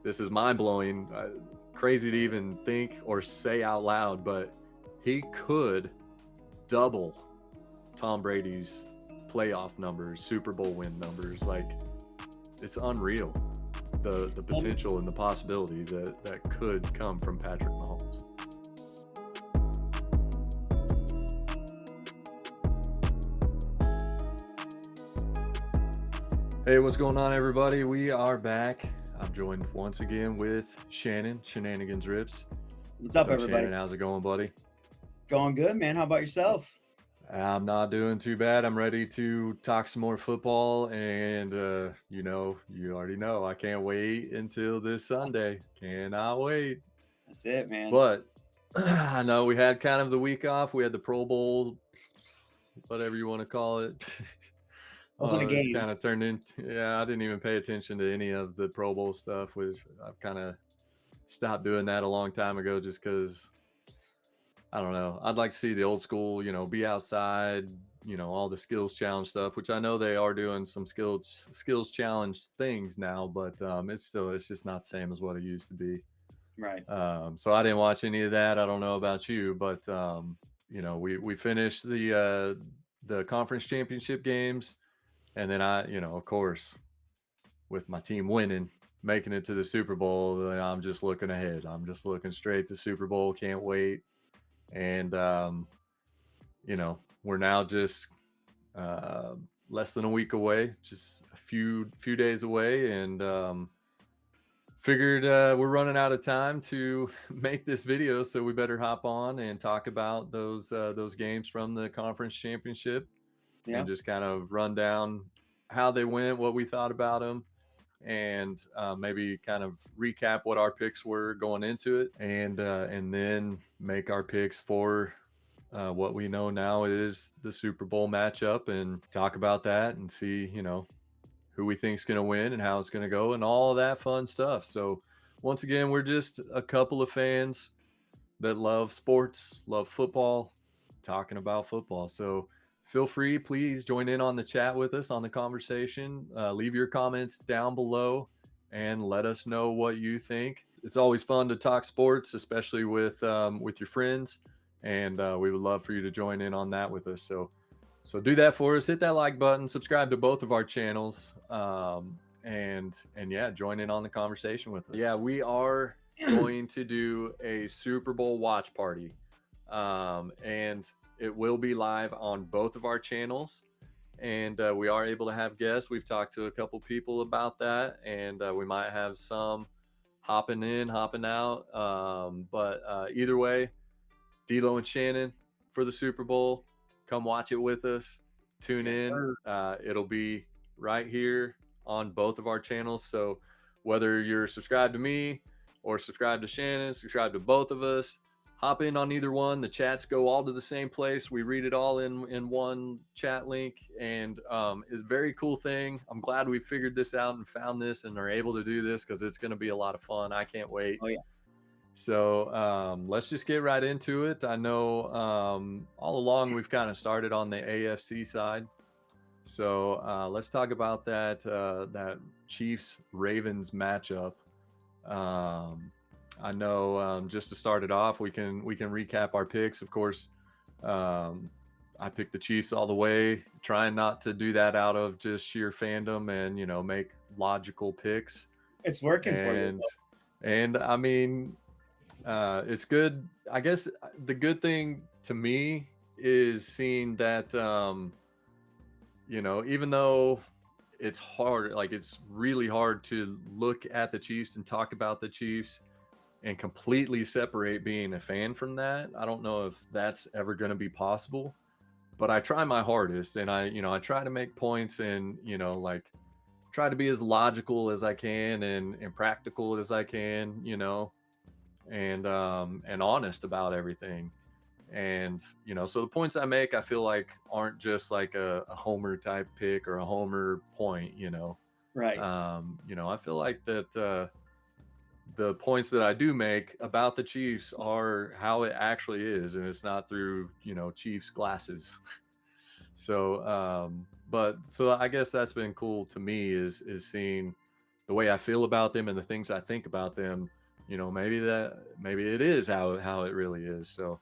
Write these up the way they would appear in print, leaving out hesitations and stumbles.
this is mind-blowing, crazy to even think or say out loud, but he could double Tom Brady's playoff numbers, Super Bowl win numbers. Like, it's unreal, the potential and the possibility that could come from Patrick Mahomes. Hey, what's going on, everybody? We are back. I'm joined once again with Shannon, Shenanigans Rips. What's up, everybody? Shannon, how's it going, buddy? Going good, man. How about yourself? I'm not doing too bad. I'm ready to talk some more football, and you already know I can't wait until this Sunday. Cannot wait. That's it, man. But I know we had kind of the week off. We had the Pro Bowl, whatever you want to call it. Wasn't a It's game. kind of turned into, I didn't even pay attention to any of the Pro Bowl stuff. I've kind of stopped doing that a long time ago just because, I don't know. I'd like to see the old school, be outside, all the skills challenge stuff, which I know they are doing some skills challenge things now, but it's just not the same as what it used to be. Right. So I didn't watch any of that. I don't know about you, but we finished the conference championship games. And then of course, with my team winning, making it to the Super Bowl, then I'm just looking ahead. I'm just looking straight to Super Bowl. Can't wait. And, we're now just less than a week away, just a few days away. And figured we're running out of time to make this video. So we better hop on and talk about those games from the conference championship. Yeah. And just kind of run down how they went, what we thought about them, and maybe kind of recap what our picks were going into it, and then make our picks for what we know now is the Super Bowl matchup, and talk about that and see, who we think is going to win and how it's going to go and all of that fun stuff. So once again, we're just a couple of fans that love sports, love football, talking about football. So feel free, please join in on the chat with us, on the conversation. Leave your comments down below and let us know what you think. It's always fun to talk sports, especially with your friends, and we would love for you to join in on that with us. So do that for us. Hit that like button, subscribe to both of our channels, and yeah, join in on the conversation with us. Yeah, we are going to do a Super Bowl watch party, and it will be live on both of our channels, and we are able to have guests. We've talked to a couple people about that, and we might have some hopping in, hopping out. But either way, D'Lo and Shannon for the Super Bowl. Come watch it with us. Tune in. It'll be right here on both of our channels. So whether you're subscribed to me or subscribed to Shannon, subscribe to both of us, hop in on either one. The chats go all to the same place. We read it all in one chat link, and it's a very cool thing. I'm glad we figured this out and found this and are able to do this, because it's going to be a lot of fun. I can't wait. Oh, yeah. So let's just get right into it. I know all along we've kind of started on the AFC side. So let's talk about that Chiefs-Ravens matchup. I know, just to start it off, we can recap our picks. Of course, I picked the Chiefs all the way, trying not to do that out of just sheer fandom and, make logical picks. It's working for you. And I mean, it's good. I guess the good thing to me is seeing that, even though it's hard, like it's really hard to look at the Chiefs and talk about the Chiefs and completely separate being a fan from that. I don't know if that's ever going to be possible, but I try my hardest, and I try to make points, and try to be as logical as I can and practical as I can, and honest about everything. And so the points I make, I feel like aren't just like a homer type pick or a homer point, Right. I feel like that the points that I do make about the Chiefs are how it actually is, and it's not through Chiefs glasses. So I guess that's been cool to me is seeing the way I feel about them and the things I think about them, maybe it is how it really is. So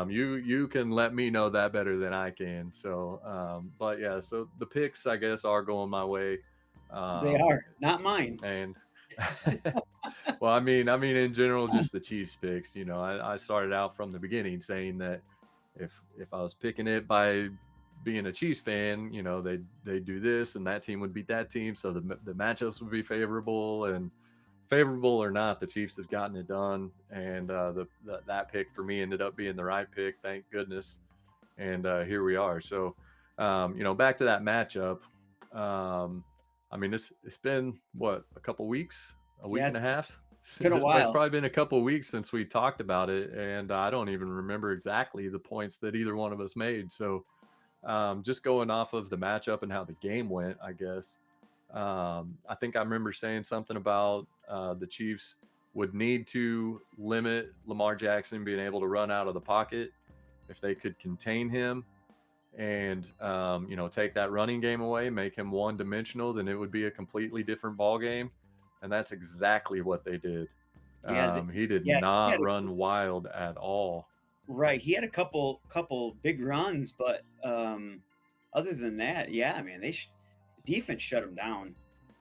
you can let me know that better than I can. So but yeah, so the picks I guess are going my way. They Um, are not mine. and well, I mean, in general, just the Chiefs picks. I started out from the beginning saying that if I was picking it by being a Chiefs fan, they do this and that team would beat that team, so the matchups would be favorable, and favorable or not, the Chiefs have gotten it done, and that pick for me ended up being the right pick, thank goodness, and here we are. So, back to that matchup. Um, I mean, it's been what, a couple weeks, a week and Yes, a half. it's been a It's while. probably been a couple of weeks since we talked about it, and I don't even remember exactly the points that either one of us made. So, just going off of the matchup and how the game went, I guess. I think I remember saying something about the Chiefs would need to limit Lamar Jackson being able to run out of the pocket. If they could contain him and take that running game away, make him one dimensional, then it would be a completely different ball game. And that's exactly what they did. Yeah, He did yeah, he not had run wild at all. right. He had a couple big runs, but other than that, yeah, man, defense shut him down.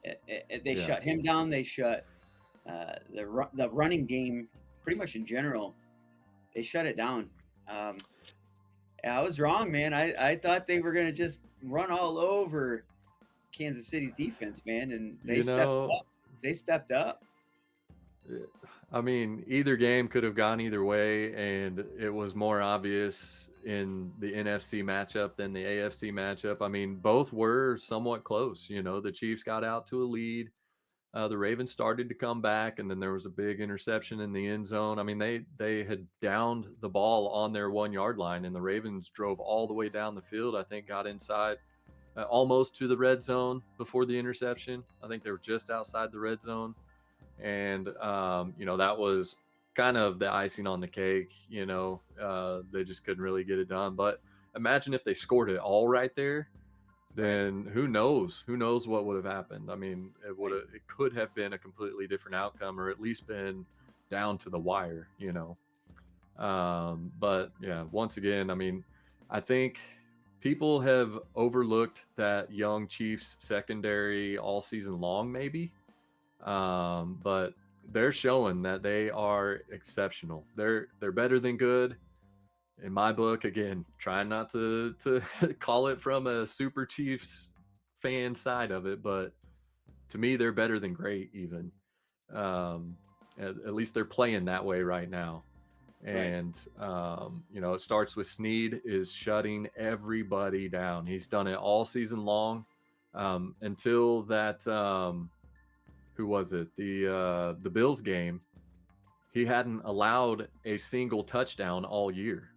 They Yeah. shut him down. They shut the running game pretty much in general. They shut it down. Um, yeah, I was wrong, man. I thought they were gonna just run all over Kansas City's defense, man, and they You stepped know, up. They stepped up. I mean, either game could have gone either way, and it was more obvious in the NFC matchup than the AFC matchup. I mean, both were somewhat close. The Chiefs got out to a lead. The Ravens started to come back, and then there was a big interception in the end zone. I mean, they had downed the ball on their 1 yard line, and the Ravens drove all the way down the field. I think got inside almost to the red zone before the interception. I think they were just outside the red zone, and that was kind of the icing on the cake. They just couldn't really get it done. But imagine if they scored it all right there, Right. then who knows what would have happened. I mean, Right. it could have been a completely different outcome, or at least been down to the wire. But yeah, once again, I mean, I think people have overlooked that young Chiefs secondary all season long, maybe. But they're showing that they are exceptional. They're better than good in my book. Again, trying not to call it from a Super Chiefs fan side of it, but to me, they're better than great. Even at least they're playing that way right now. Right. And it starts with Snead is shutting everybody down. He's done it all season long until that. Who was it? The Bills game. He hadn't allowed a single touchdown all year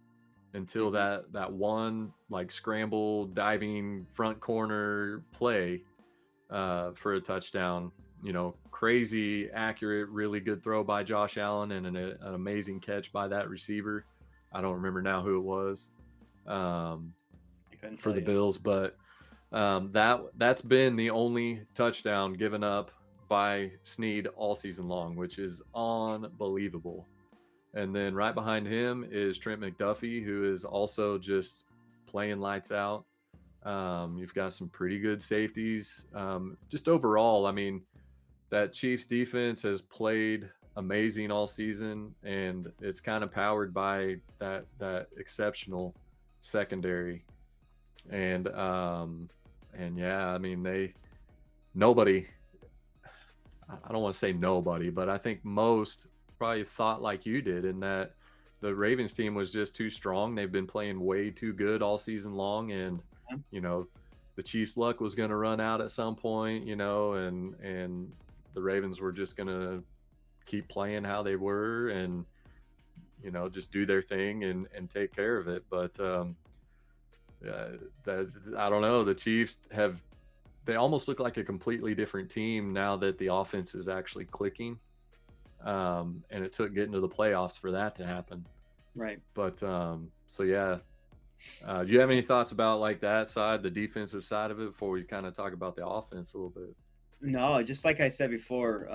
until Hmm. that one like scramble diving front corner play for a touchdown. Crazy accurate, really good throw by Josh Allen, and an amazing catch by that receiver. I don't remember now who it was um, I couldn't for tell the you. Bills, but that's been the only touchdown given up by Snead all season long, which is unbelievable. And then right behind him is Trent McDuffie, who is also just playing lights out. You've got some pretty good safeties. Just overall, I mean, that Chiefs defense has played amazing all season, and it's kind of powered by that exceptional secondary. And yeah, I mean, nobody, I don't want to say nobody, but I think most probably thought like you did, in that the Ravens team was just too strong. They've been playing way too good all season long, and Huh? you know the Chiefs' luck was going to run out at some point. And the Ravens were just going to keep playing how they were, and just do their thing and take care of it. But that's, I don't know. The Chiefs have, they almost look like a completely different team now that the offense is actually clicking. And it took getting to the playoffs for that to happen. Right. But so yeah, do you have any thoughts about like that side, the defensive side of it, before we kind of talk about the offense a little bit? No, just like I said before,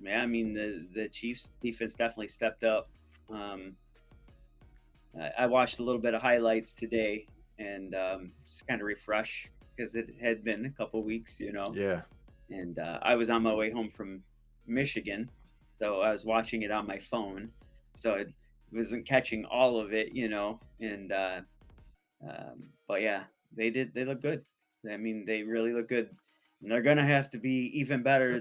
yeah, I mean the Chiefs defense definitely stepped up. Um, I watched a little bit of highlights today and just kind of refresh because it had been a couple weeks, Yeah, and I was on my way home from Michigan, so I was watching it on my phone, so it wasn't catching all of it, and but yeah, they look good. I mean, they really look good, and they're gonna have to be even better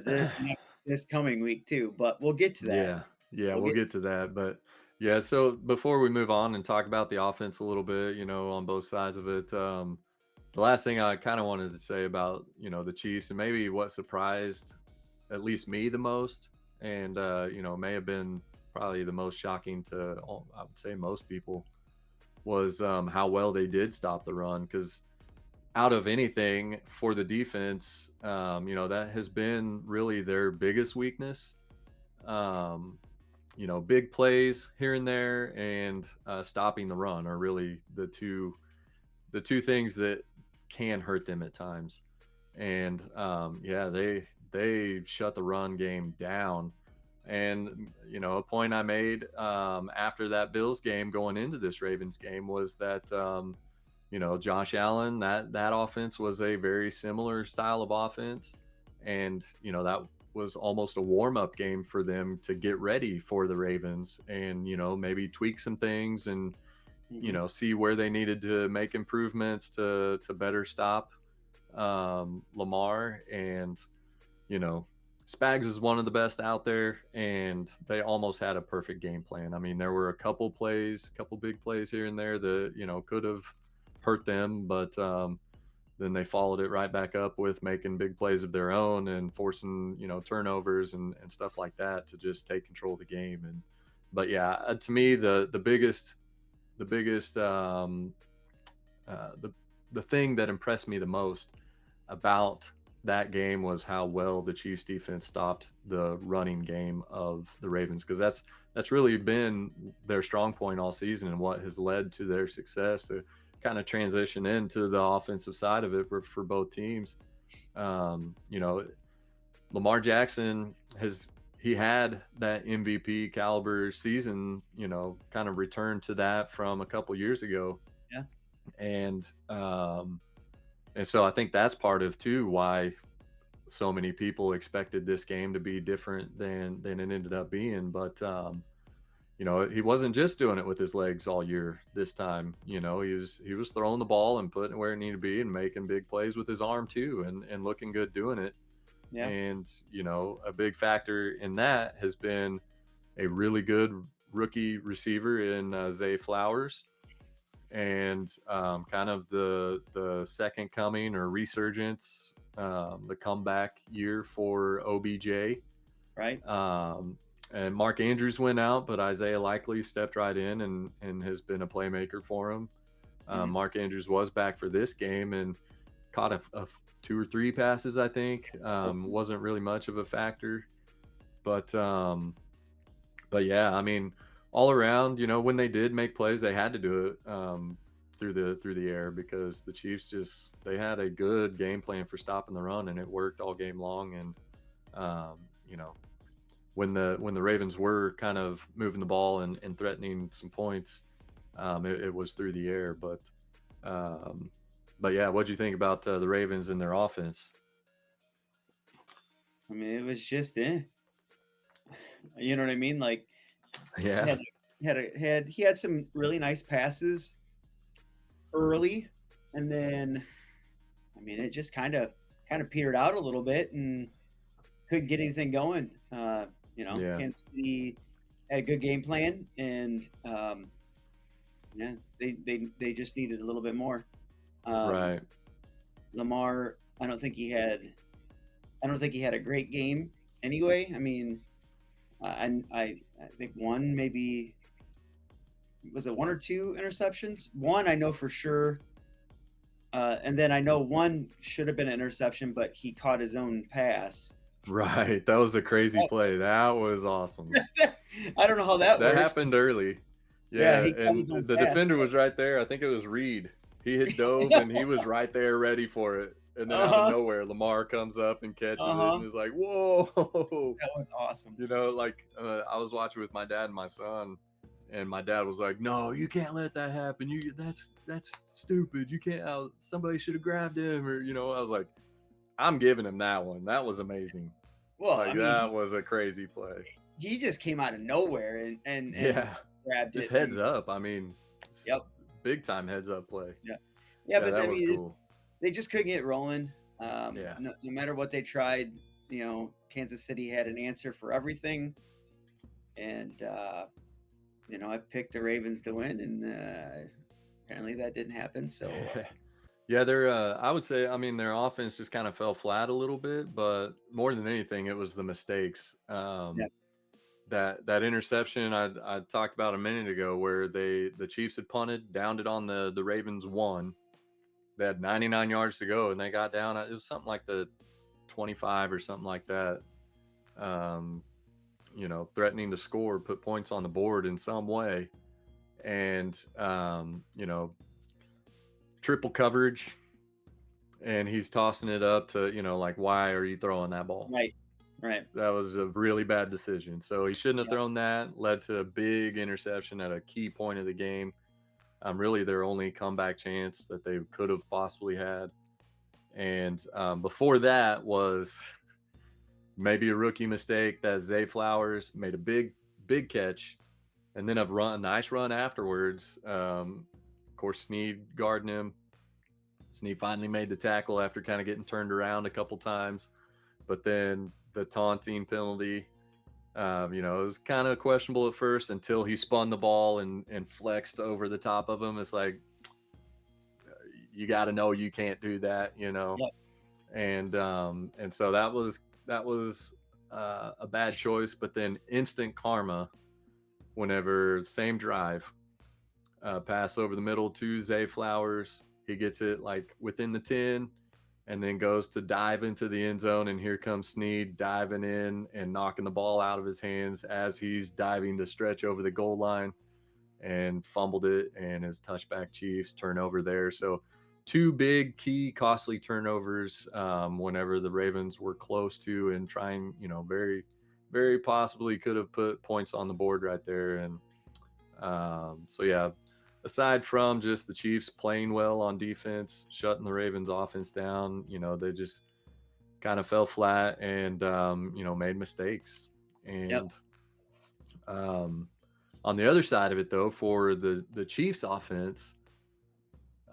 this coming week too. But we'll get to that. yeah, yeah. We'll We'll get get to that, but yeah. So before we move on and talk about the offense a little bit, on both sides of it, the last thing I kind of wanted to say about the Chiefs and maybe what surprised at least me the most, and may have been probably the most shocking to I would say most people was how well they did stop the run because out of anything for the defense, that has been really their biggest weakness. Um, big plays here and there and stopping the run are really the two things that can hurt them at times. And yeah, they shut the run game down. And a point I made after that Bills game going into this Ravens game was that Josh Allen, that offense was a very similar style of offense, and that was almost a warm up game for them to get ready for the Ravens, and maybe tweak some things and hmm see where they needed to make improvements to better stop Lamar. And you know Spags is one of the best out there, and they almost had a perfect game plan. I mean, there were a couple big plays here and there that could have hurt them, but then they followed it right back up with making big plays of their own and forcing turnovers and stuff like that to just take control of the game. And but yeah, to me the biggest the thing that impressed me the most about that game was how well the Chiefs defense stopped the running game of the Ravens, because that's really been their strong point all season and what has led to their success to kind of transition into the offensive side of it for both teams. Lamar Jackson he had that MVP caliber season, kind of returned to that from a couple years ago. Yeah, And and so I think that's part of too why so many people expected this game to be different than it ended up being. But he wasn't just doing it with his legs all year this time. He was throwing the ball and putting it where it needed to be and making big plays with his arm too, and looking good doing it. yeah, And a big factor in that has been a really good rookie receiver in Zay Flowers, and kind of the second coming or resurgence, the comeback year for OBJ. right. Um, and Mark Andrews went out, but Isaiah Likely stepped right in and has been a playmaker for him. hmm Mark Andrews was back for this game and caught a two or three passes, I think. Wasn't really much of a factor, but yeah, I mean, all around, when they did make plays, they had to do it through the air, because the Chiefs they had a good game plan for stopping the run, and it worked all game long. And um, you know, when the Ravens were kind of moving the ball and threatening some points, it was through the air. Um, but yeah, what do you think about the Ravens and their offense? I mean, it was just you know what I mean? Like Yeah, had he had some really nice passes early, and then I mean, it just kind of petered out a little bit and couldn't get anything going. yeah, Kansas City had a good game plan, and yeah, they just needed a little bit more. Um, right, Lamar, I don't think he had a great game anyway. I mean, I think one, maybe was it one or two interceptions? One I know for sure, and then I know one should have been an interception, but he caught his own pass. right. That was a crazy play. That was awesome. I don't know how that That works. happened early. Yeah, Yeah, he caught and his own the pass. defender was right there. I think it was Reed. He had dove and he was right there ready for it. And then out of Uh-huh. nowhere, Lamar comes up and catches it, Uh-huh. and is like, "Whoa!" That was awesome. Like I was watching with my dad and my son, and my dad was like, "No, you can't let that happen. That's stupid. You can't. Somebody should have grabbed him." Or I was like, "I'm giving him that one. That was amazing. Well, Like I mean, that was a crazy play." he just came out of nowhere and Yeah, grabbed just it. heads up. I mean, Yep. big time heads up play. Yeah. Yeah, Yeah, but I that was mean, cool. they just couldn't get rolling. Yeah. No matter what they tried, Kansas City had an answer for everything, and I picked the Ravens to win, and apparently that didn't happen. So Yeah, I would say, I mean, their offense just kind of fell flat a little bit, but more than anything, it was the mistakes. yeah, That interception I talked about a minute ago, where the Chiefs had punted, downed it on the Ravens one. They had 99 yards to go, and they got down. It was something like the 25 or something like that. Um, threatening to score, put points on the board in some way, and triple coverage, and he's tossing it up to, like, why are you throwing that ball? right, right, That was a really bad decision. So he shouldn't have yeah, thrown that. Led to a big interception at a key point of the game. Really their only comeback chance that they could have possibly had. And before that was maybe a rookie mistake that Zay Flowers made a big catch, and then a nice run afterwards. Of course, Snead guarding him. Snead finally made the tackle after kind of getting turned around a couple times, but then the taunting penalty. It was kind of questionable at first until he spun the ball and flexed over the top of him. It's like, you got to know you can't do that. yeah, And so that was a bad choice. But then instant karma, whenever same drive, pass over the middle to Zay Flowers, he gets it like within the 10, and then goes to dive into the end zone, and here comes Snead diving in and knocking the ball out of his hands as he's diving to stretch over the goal line, and fumbled it, and his touchback Chiefs turnover there. So two big key costly turnovers, whenever the Ravens were close to and trying, very very possibly could have put points on the board right there. And so yeah, aside from just the Chiefs playing well on defense, shutting the Ravens offense down, they just kind of fell flat, and made mistakes. yep. And um, on the other side of it, though, for the Chiefs offense,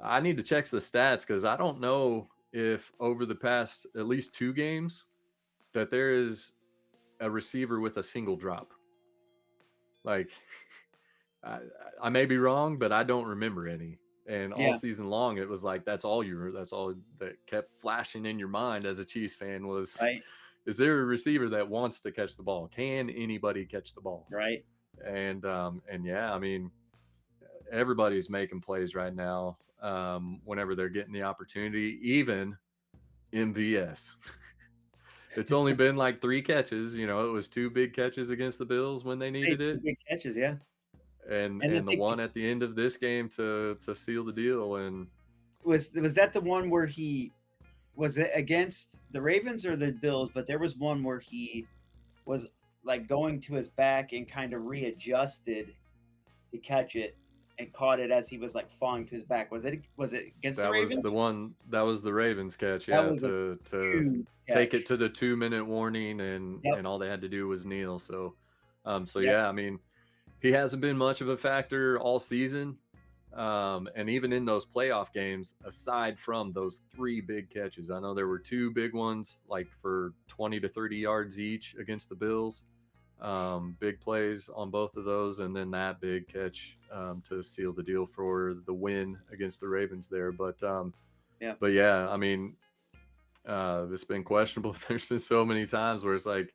I need to check the stats, because I don't know if over the past at least two games that there is a receiver with a single drop. Like, I, I may be wrong, but I don't remember any. And all Yeah, season long, it was like that's all that kept flashing in your mind as a Chiefs fan was, right, is there a receiver that wants to catch the ball? Can anybody catch the ball? right. And yeah, I mean, everybody's making plays right now, whenever they're getting the opportunity, even MVS. It's only been like three catches. It was two big catches against the Bills when they Say needed two it, big catches, yeah. And I and the think one at the end of this game to seal the deal. And was that the one where he was it against the Ravens or the Bills? But there was one where he was like going to his back and kind of readjusted to catch it and caught it as he was like falling to his back. Was it against the Ravens? that was the Ravens catch, That yeah, was a to huge take it catch. to the 2 minute warning, Yep. and all they had to do was kneel. So Yep. yeah, I mean, he hasn't been much of a factor all season. And even in those playoff games, aside from those three big catches, I know there were two big ones, like for 20 to 30 yards each against the Bills. Big plays on both of those, and then that big catch, to seal the deal for the win against the Ravens there. Yeah. But yeah, I mean, it's been questionable. There's been so many times where it's like,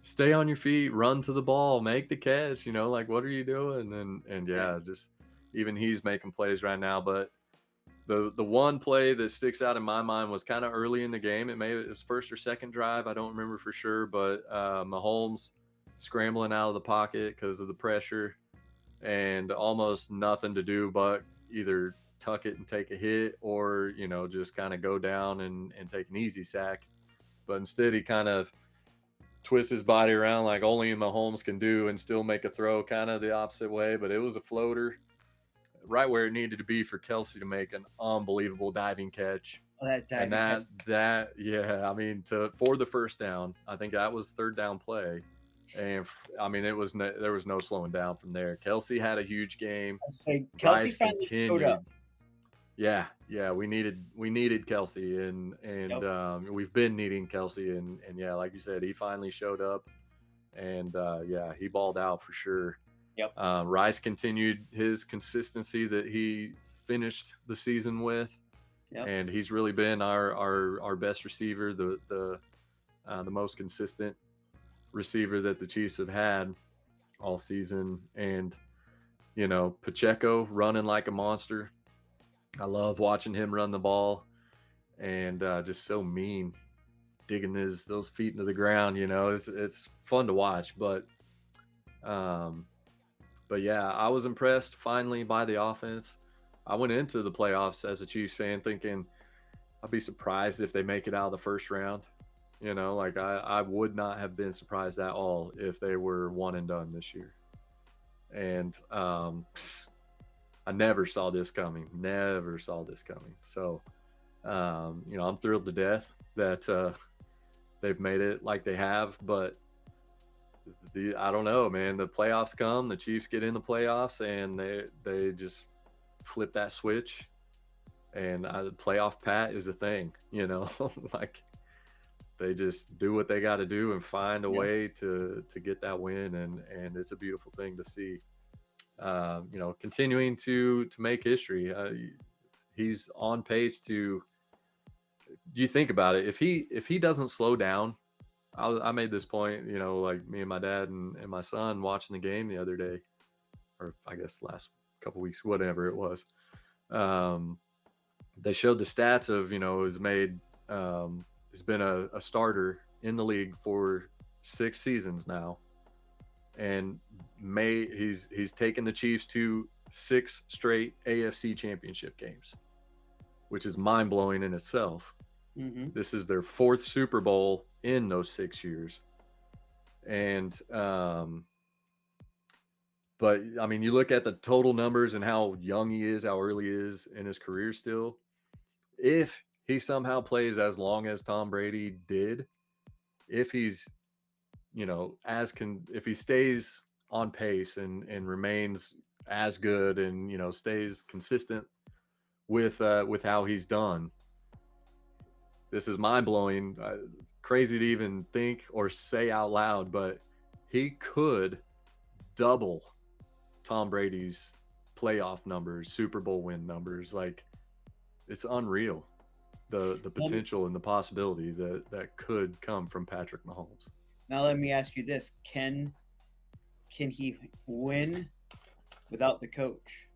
stay on your feet, run to the ball, make the catch. Like, what are you doing? And Yeah. yeah, just even he's making plays right now. But the one play that sticks out in my mind was kind of early in the game. It was first or second drive, I don't remember for sure. But Mahomes scrambling out of the pocket because of the pressure, and almost nothing to do but either tuck it and take a hit, or just kind of go down and take an easy sack. But instead, he kind of twists his body around like only Mahomes can do and still make a throw, kind of the opposite way. But it was a floater right where it needed to be for Kelsey to make an unbelievable diving catch. Oh, that And diving catch. that yeah, I mean, to for the first down, I think that was third down play, and I mean there was no slowing down from there. Kelsey had a huge game. I say Kelsey Rice finally showed up. continued. Yeah, we needed Kelsey, and Yep. we've been needing Kelsey, and yeah, like you said, he finally showed up, and yeah, he balled out for sure. Yep. Rice continued his consistency that he finished the season with, Yep. and he's really been our best receiver, the most consistent receiver that the Chiefs have had all season. And Pacheco running like a monster. I love watching him run the ball, and just so mean, digging those feet into the ground. It's fun to watch, um, but yeah, I was impressed finally by the offense. I went into the playoffs as a Chiefs fan thinking I'd be surprised if they make it out of the first round. Like I would not have been surprised at all if they were one and done this year. And I never saw this coming. Never saw this coming. So, I'm thrilled to death that they've made it like they have. But I don't know, man. The playoffs come, the Chiefs get in the playoffs, and they just flip that switch, and playoff Pat is a thing. Like they just do what they got to do and find a Yep. way to get that win, and it's a beautiful thing to see. Continuing to make history. He's on pace to. You think about it. If he doesn't slow down, I made this point. Like me and my dad and my son watching the game the other day, or I guess last couple weeks, whatever it was. Um, they showed the stats of has been a starter in the league for 6 seasons now, and he's taken the Chiefs to 6 straight AFC Championship games, which is mind blowing in itself. Mm-hmm. This is their fourth Super Bowl in those 6 years, and but I mean, you look at the total numbers and how young he is, how early he is in his career still. If he somehow plays as long as Tom Brady did, if he's if he stays on pace and remains as good and stays consistent with how he's done, this is mind blowing, crazy to even think or say out loud, but he could double Tom Brady's playoff numbers, Super Bowl win numbers. Like, it's unreal, the potential and the possibility that could come from Patrick Mahomes. Now let me ask you this: Can he win without the coach?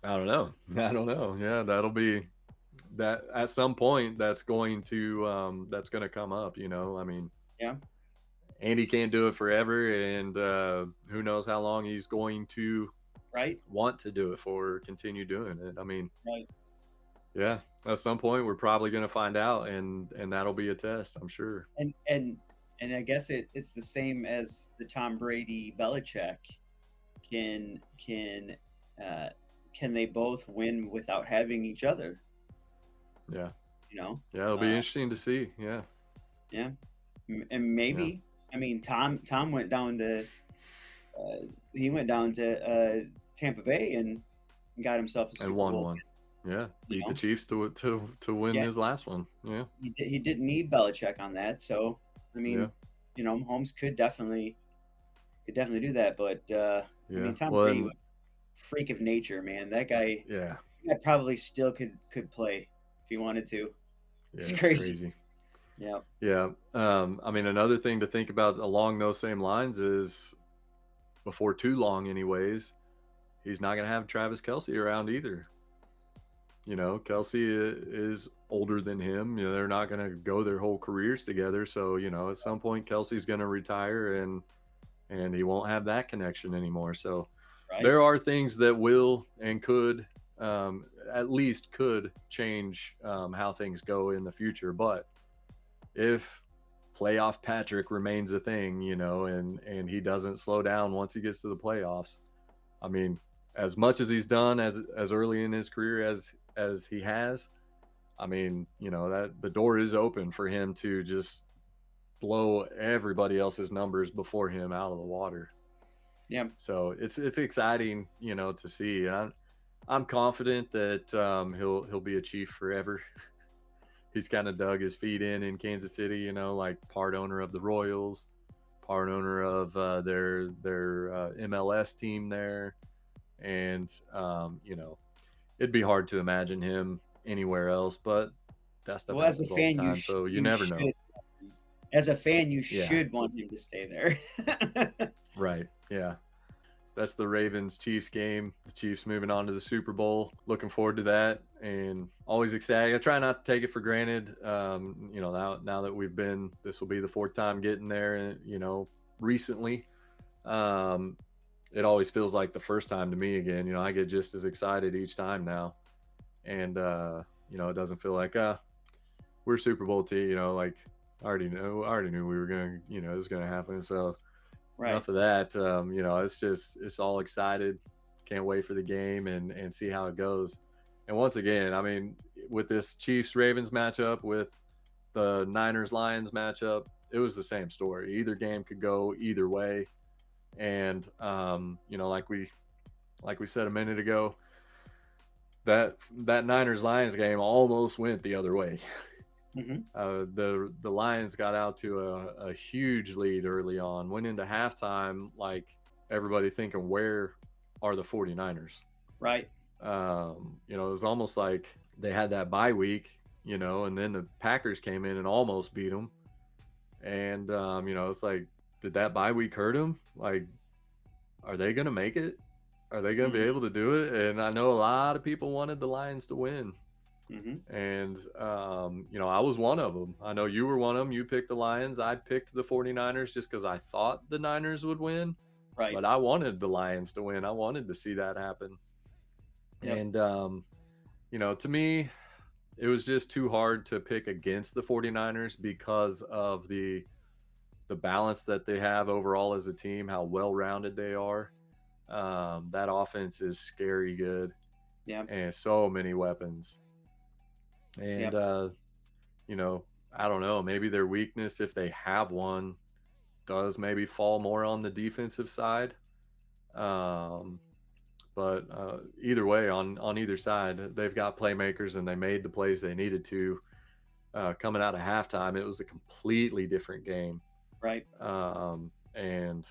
I don't know. I don't know. Yeah, that'll be that at some point. That's going to come up. I mean, Yeah. Andy can't do it forever, and who knows how long he's going to Right. want to do it for, or continue doing it. I mean, Right. yeah, at some point we're probably going to find out, and that'll be a test, I'm sure. And I guess it's the same as the Tom Brady Belichick. Can can uh, can they both win without having each other? Yeah, You know. yeah, it'll be Uh, interesting to see. Yeah, yeah. And yeah, maybe, I mean, Tom went down to he went down to Tampa Bay and got himself a and Super won Bowl. one. Yeah, You beat the know. Chiefs to win Yeah. his last one. Yeah, He didn't need Belichick on that. So I yeah, mean, Holmes could definitely do that. But I yeah. mean, Tom Well, Brady and was a freak of nature, man. That yeah, guy probably still could play if he wanted to. yeah, It's it's crazy. crazy. Yeah. Yeah. I mean, another thing to think about along those same lines is before too long, anyways, he's not going to have Travis Kelsey around either. Kelsey is older than him. They're not going to go their whole careers together. So, at some point, Kelsey's going to retire, and he won't have that connection anymore. So, Right. there are things that will and could, at least could change how things go in the future. But if playoff Patrick remains a thing, and he doesn't slow down once he gets to the playoffs, I mean, as much as he's done as early in his career as he has, I mean, that the door is open for him to just blow everybody else's numbers before him out of the water. Yeah. So it's exciting, to see. And I'm confident that he'll be a Chief forever. He's kind of dug his feet in Kansas City, like part owner of the Royals, part owner of their MLS team there, and it'd be hard to imagine him anywhere else. But that stuff Well, as a happens all the fan, time, so you you never know. should. As a fan, you Yeah, should want him to stay there. right. Yeah. That's the Ravens Chiefs game. The Chiefs moving on to the Super Bowl. Looking forward to that, and always excited. I try not to take it for granted. Now that this will be the fourth time getting there. Recently, um, it always feels like the first time to me again. I get just as excited each time now, and it doesn't feel like we're Super Bowl team. Like I already knew we were gonna, it was gonna happen. So Right. enough of that. It's all excited. Can't wait for the game and see how it goes. And once again, I mean, with this Chiefs Ravens matchup, with the Niners Lions matchup, it was the same story. Either game could go either way, and like we said a minute ago, that Niners Lions game almost went the other way. Hmm. The Lions got out to a huge lead early on, went into halftime like everybody thinking, where are the 49ers? Right. It was almost like they had that bye week, and then the Packers came in and almost beat them. And, it's like, did that bye week hurt them? Like, are they going to make it? Are they going to be Hmm. able to do it? And I know a lot of people wanted the Lions to win. Hmm. And, I was one of them. I know you were one of them. You picked the Lions. I picked the 49ers just because I thought the Niners would win. Right. But I wanted the Lions to win. I wanted to see that happen. Yep. And, to me, it was just too hard to pick against the 49ers because of the balance that they have overall as a team, how well rounded they are. That offense is scary good Yeah. and so many weapons. And, Yep. you know, I don't know, maybe their weakness, if they have one, does maybe fall more on the defensive side. Um, but either way, on either side, they've got playmakers and they made the plays they needed to. Coming out of halftime, it was a completely different game. Right. And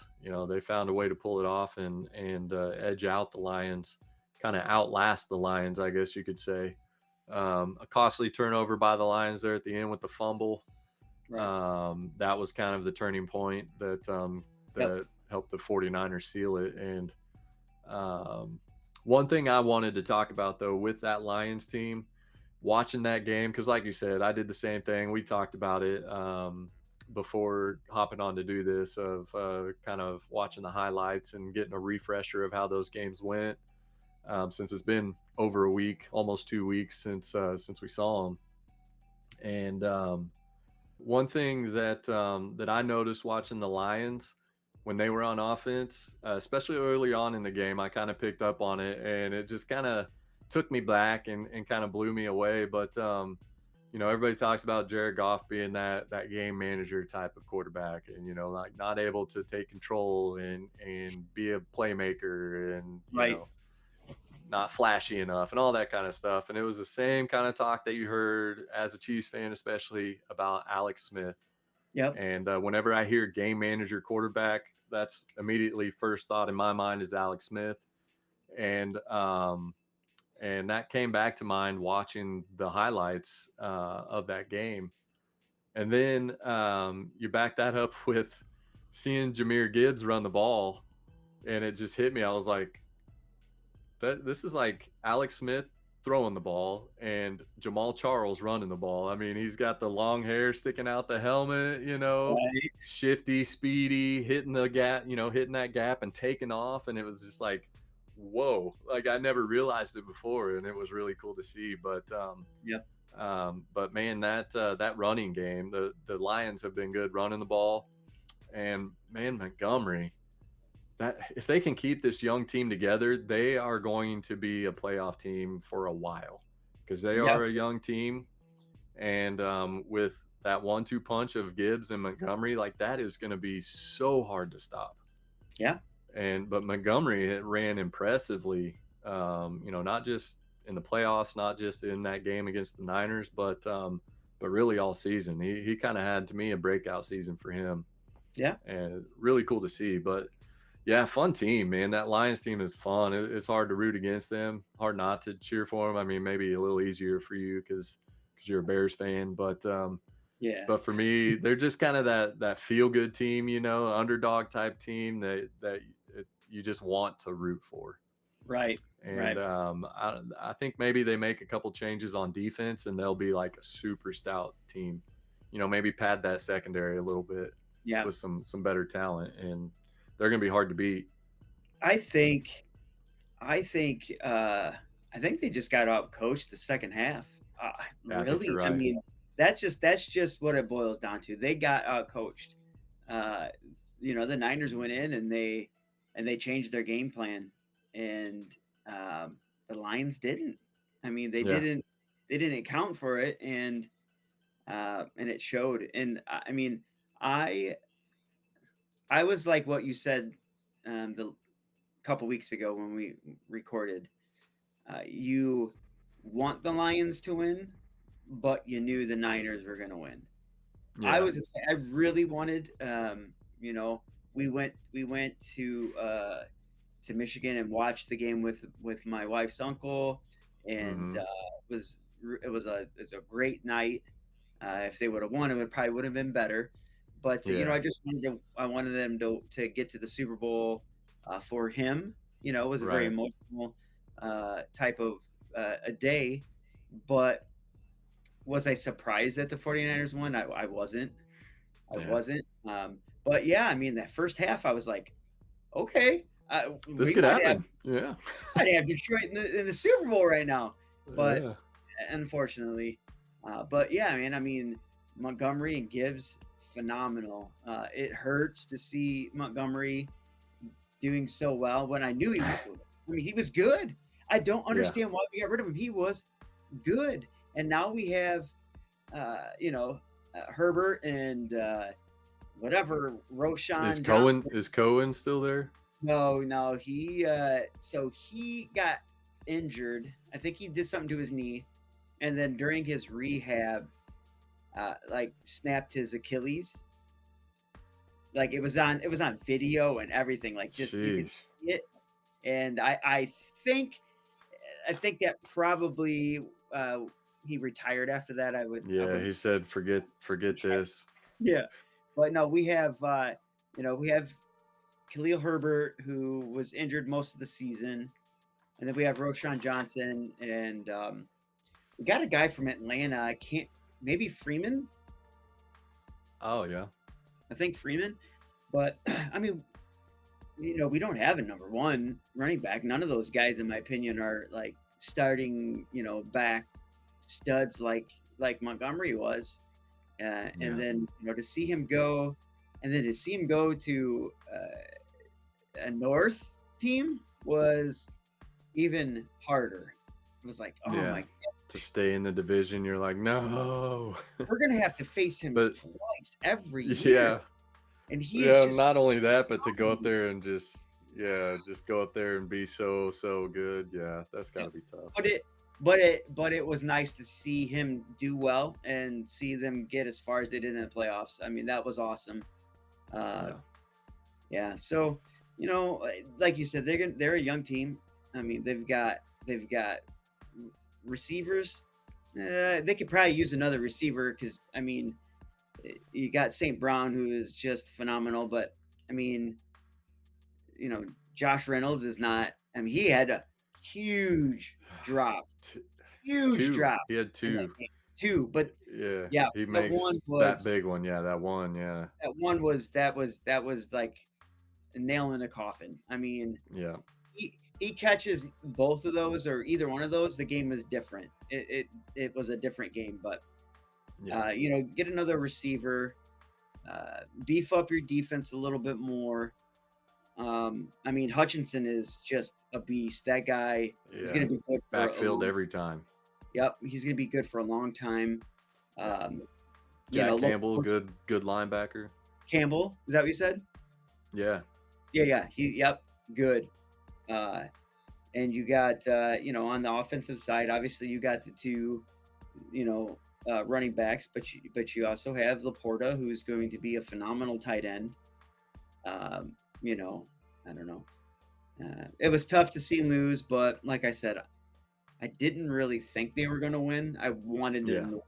they found a way to pull it off and edge out the Lions, kind of outlast the Lions, I guess you could say. A costly turnover by the Lions there at the end with the fumble. Right. That was kind of the turning point Yep. that helped the 49ers seal it. And um, one thing I wanted to talk about though with that Lions team, watching that game, because like you said, I did the same thing. We talked about it before hopping on to do this, of kind of watching the highlights and getting a refresher of how those games went, since it's been over a week, almost 2 weeks since we saw them. And one thing that I noticed watching the Lions when they were on offense, especially early on in the game, I kind of picked up on it, and it just kind of took me back and kind of blew me away. But everybody talks about Jared Goff being that game manager type of quarterback, and like not able to take control and be a playmaker, and Right. not flashy enough and all that kind of stuff. And it was the same kind of talk that you heard as a Chiefs fan, especially about Alex Smith. Yep. And whenever I hear game manager quarterback, that's immediately first thought in my mind is Alex Smith. And and that came back to mind watching the highlights of that game. And then you back that up with seeing Jameer Gibbs run the ball, and it just hit me. I was like, this is like Alex Smith throwing the ball and Jamal Charles running the ball. I mean, he's got the long hair sticking out the helmet, Right. shifty, speedy, hitting the gap, hitting that gap and taking off. And it was just like, whoa, like I never realized it before, and it was really cool to see. Yep. But man, that running game, the Lions have been good running the ball, and man, Montgomery, that if they can keep this young team together, they are going to be a playoff team for a while because they Yep. are a young team, and with that 1-2 punch of Gibbs and Montgomery, like that is going to be so hard to stop. Yeah. And but Montgomery ran impressively. Not just in the playoffs, not just in that game against the Niners, but really all season. He kind of had to me a breakout season for him, Yeah. and really cool to see. But yeah, fun team, man. That Lions team is fun. It's hard to root against them. Hard not to cheer for them. I mean, maybe a little easier for you because you're a Bears fan, Yeah. but for me, they're just kind of that feel good team, underdog type team that you just want to root for. Right. And Right. I think maybe they make a couple changes on defense, and they'll be like a super stout team. Maybe pad that secondary a little bit Yeah. with some better talent, and they're going to be hard to beat. I think I think I think they just got out coached the second half. Yeah, I think you're Really, I right. mean, that's just what it boils down to. They got out coached. Uh, the Niners went in and they changed their game plan, and um, the Lions didn't. I mean, Yeah, they didn't account for it, and it showed. And I mean, I I was like what you said the couple weeks ago when we recorded. You want the Lions to win, but you knew the Niners were going to win. I yeah, was I really wanted you know we went to Michigan and watched the game with my wife's uncle, and hmm it was a great night. If they would have won, it would probably would have been better. But yeah, I wanted them to get to the Super Bowl for him. It was a very right, emotional type of a day. But was I surprised that the 49ers won? I wasn't. I yeah. wasn't. But yeah, I mean, that first half, I was like, okay, This we could might have happen. Yeah, Detroit in the Super Bowl right now. But yeah, unfortunately, but yeah, man, I mean, Montgomery and Gibbs, phenomenal. It hurts to see Montgomery doing so well when I knew I mean, he was good. I don't yeah. understand why we got rid of him. He was good, and now we have, uh, you know, Herbert and whatever Is Roshan Cohen Johnson. is Cohen still there? No, no, he got injured. I think he did something to his knee, and then during his rehab, like snapped his Achilles. Like it was on video and everything. Like just you could Jeez. see it, and think I think that probably uh, he retired after that. I Yeah, would he assume. said forget this. Yeah, but no, we have Khalil Herbert, who was injured most of the season, and then we have Roshan Johnson, and we got a guy from Atlanta. I can't, maybe Freeman. Oh yeah. I think Freeman, but I mean, we don't have a number one running back. None of those guys, in my opinion, are like starting, back studs like Montgomery was. And Yeah. then to see him go, and then to see him go to a North team was even harder. It was like, oh Yeah. my, To stay in the division, you're like, no. we're gonna have to face him But twice every year, yeah. and he is Yeah, just not only that, but to go up there and just go up there and be so good. Yeah, that's gotta be tough. but it was nice to see him do well and see them get as far as they did in the playoffs. I mean, that was awesome. Uh, Yeah. yeah. So, like you said, they're a young team. I mean, they've got receivers. They could probably use another receiver because I mean, you got St. Brown, who is just phenomenal. But I mean, Josh Reynolds is not. I mean, he had a huge drop, T- huge Two. drop He had in that two. game too. But Yeah. yeah, He that one makes that was big one. Yeah, that one. Yeah. that was like a nail in a coffin. I mean, Yeah. he catches both of those or either one of those, the game is different. It was a different game, but Yeah. get another receiver, beef up your defense a little bit more. I mean, Hutchinson is just a beast. That guy is Yeah. going to be good for a Backfield long. every time. Yep, he's going to be good for a long time. Yeah. Um, Jack look, Campbell, good linebacker. Campbell, is that what you said? Yeah. Yeah. Yep, good. Uh, and you got on the offensive side, obviously you got the two, running backs, but you also have Laporta, who's going to be a phenomenal tight end. Um, I don't know. It was tough to see him lose, but like I said, I didn't really think they were going to win. I wanted to Yeah. know, but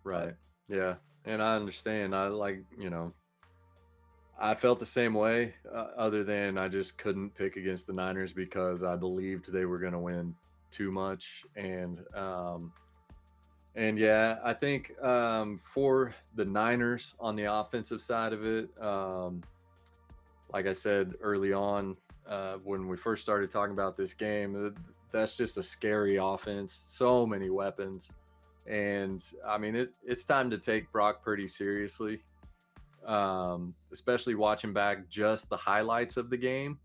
Right. Yeah. And I understand. I felt the same way, other than I just couldn't pick against the Niners because I believed they were going to win too much. And yeah, I think for the Niners on the offensive side of it, like I said early on, when we first started talking about this game, that's just a scary offense. So many weapons. And I mean, it's time to take Brock Purdy seriously, especially watching back just the highlights of the game.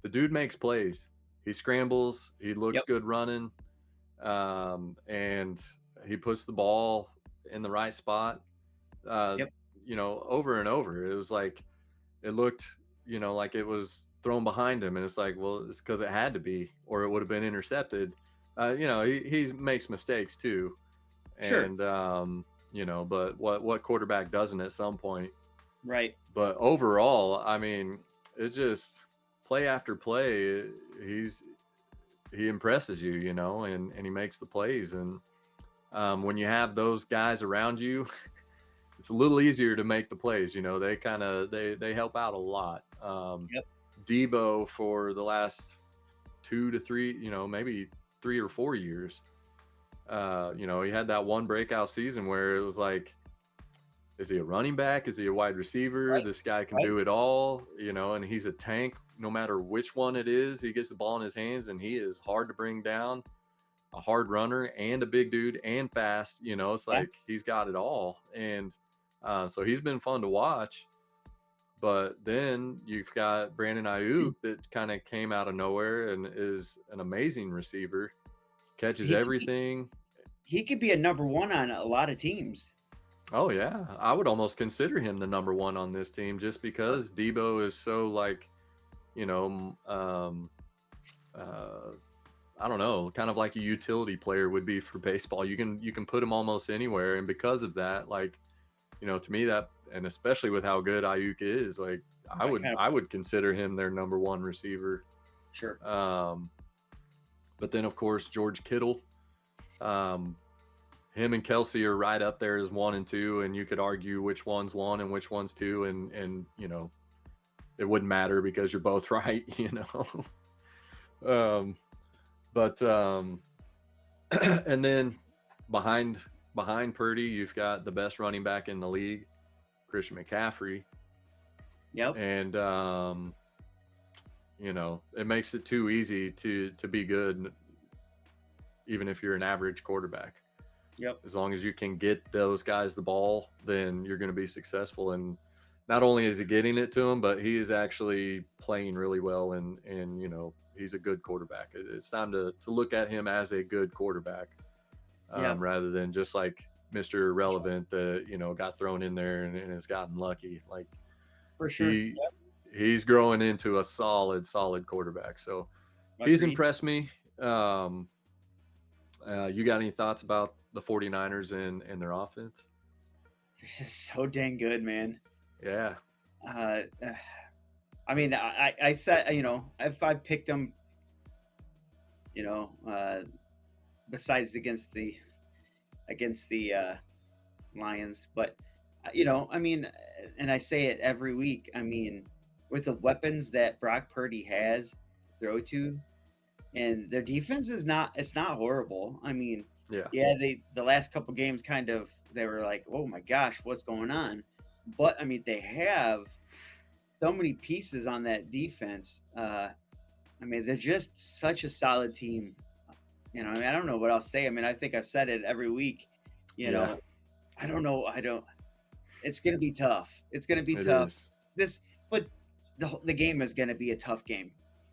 The dude makes plays. He scrambles. He looks yep, good running, and he puts the ball in the right spot. Uh, yep. over and over. It was like it looked, like it was thrown behind him, and it's like, well, it's because it had to be, or it would have been intercepted. He makes mistakes too, Sure, and but what quarterback doesn't at some point? right. But overall, I mean, it just play after play, he's he impresses you, and he makes the plays. And when you have those guys around you, it's a little easier to make the plays. They kind of they help out a lot. Yep, Debo for the last 2 to 3, maybe 3 or 4 years. He had that one breakout season where it was like, is he a running back? Is he a wide receiver? right, This guy can right. do it all, and he's a tank no matter which one it is. He gets the ball in his hands and he is hard to bring down, a hard runner and a big dude and fast. It's Yeah, like he's got it all. And so he's been fun to watch. But then you've got Brandon Ayuk that kind of came out of nowhere and is an amazing receiver, catches he could be everything. he could be a number one on a lot of teams. Oh yeah, I would almost consider him the number one on this team just Yep. because Debo is so like, you know, um, uh, I don't know, kind of like a utility player would be for baseball. You can put him almost anywhere, and because of that, like, to me that, and especially with how good Ayuk is, like I I would kind of I would consider him their number one receiver. sure. Um, but then of course George Kittle, um, him and Kelsey are right up there as 1 and 2, and you could argue which one's 1 and which one's 2, and it wouldn't matter because you're both right, um, but and then behind behind Purdy, you've got the best running back in the league, Christian McCaffrey, Yep, and it makes it too easy to be good, even if you're an average quarterback. yep. As long as you can get those guys the ball, then you're going to be successful. And not only is he getting it to him, but he is actually playing really well, and he's a good quarterback. It's time to look at him as a good quarterback, Yeah, rather than just like Mr. Irrelevant that got thrown in there and has gotten lucky. Like for sure. he he's growing into a solid quarterback. So he's Agreed. impressed me. You got any thoughts about the 49ers and their offense? It's just so dang good, man. Yeah. Uh, I mean, I said, if I picked them, you know, uh, besides against the Lions, but I mean, and I say it every week. I mean, with the weapons that Brock Purdy has to throw to, and their defense is not it's not horrible. I mean, Yeah. yeah, the last couple games kind of they were like, oh my gosh, what's going on? But I mean, they have so many pieces on that defense. I mean, they're just such a solid team. I mean, I don't know what else to say. I mean, I think I've said it every week. You Yeah, know, I don't know. I don't. It's going to be tough. It's going to be it tough. is. This, but the game is going to be a tough game.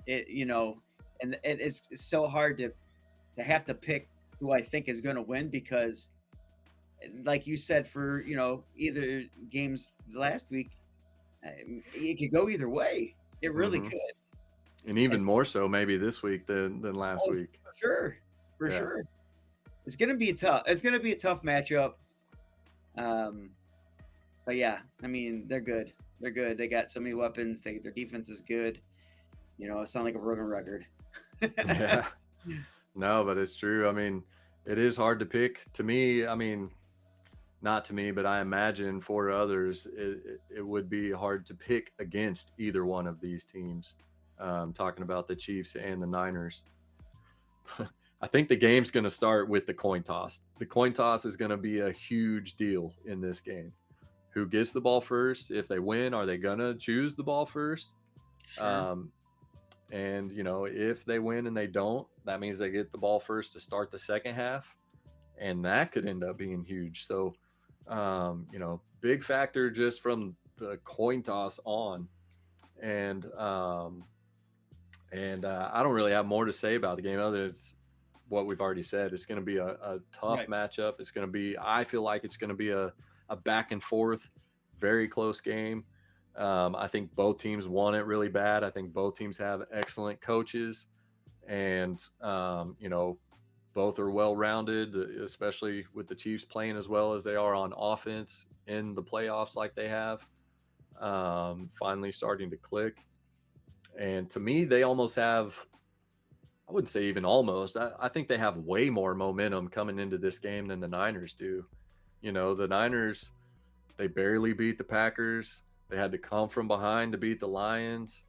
And it's so hard to have to pick who I think is going to win because, like you said, for either games last week, it could go either way. It really Hmm. could. And even It's, more so maybe this week than last oh, week. for sure, for Yeah. sure. It's going to be tough. It's going to be a tough matchup. Um, but yeah, I mean, they're good. They're good. They got so many weapons. Their defense is good. It sounds like a broken record. Yeah. No, but it's true. I mean, it is hard to pick. To me, I mean, not to me, but I imagine for others, it would be hard to pick against either one of these teams. Talking about the Chiefs and the Niners. I think the game's going to start with the coin toss. The coin toss is going to be a huge deal in this game. Who gets the ball first? If they win, are they going to choose the ball first? Sure. Um, and, if they win and they don't, that means they get the ball first to start the second half. And that could end up being huge. So, big factor just from the coin toss on. And, I don't really have more to say about the game other than what we've already said. It's going to be a tough Right. matchup. It's going to be, I feel like it's going to be a back and forth, very close game. I think both teams want it really bad. I think both teams have excellent coaches, and both are well rounded, especially with the Chiefs playing as well as they are on offense in the playoffs, like they have. Finally starting to click, and to me, they almost have. I wouldn't say even almost. I think they have way more momentum coming into this game than the Niners do. The Niners, they barely beat the Packers. They had to come from behind to beat the Lions.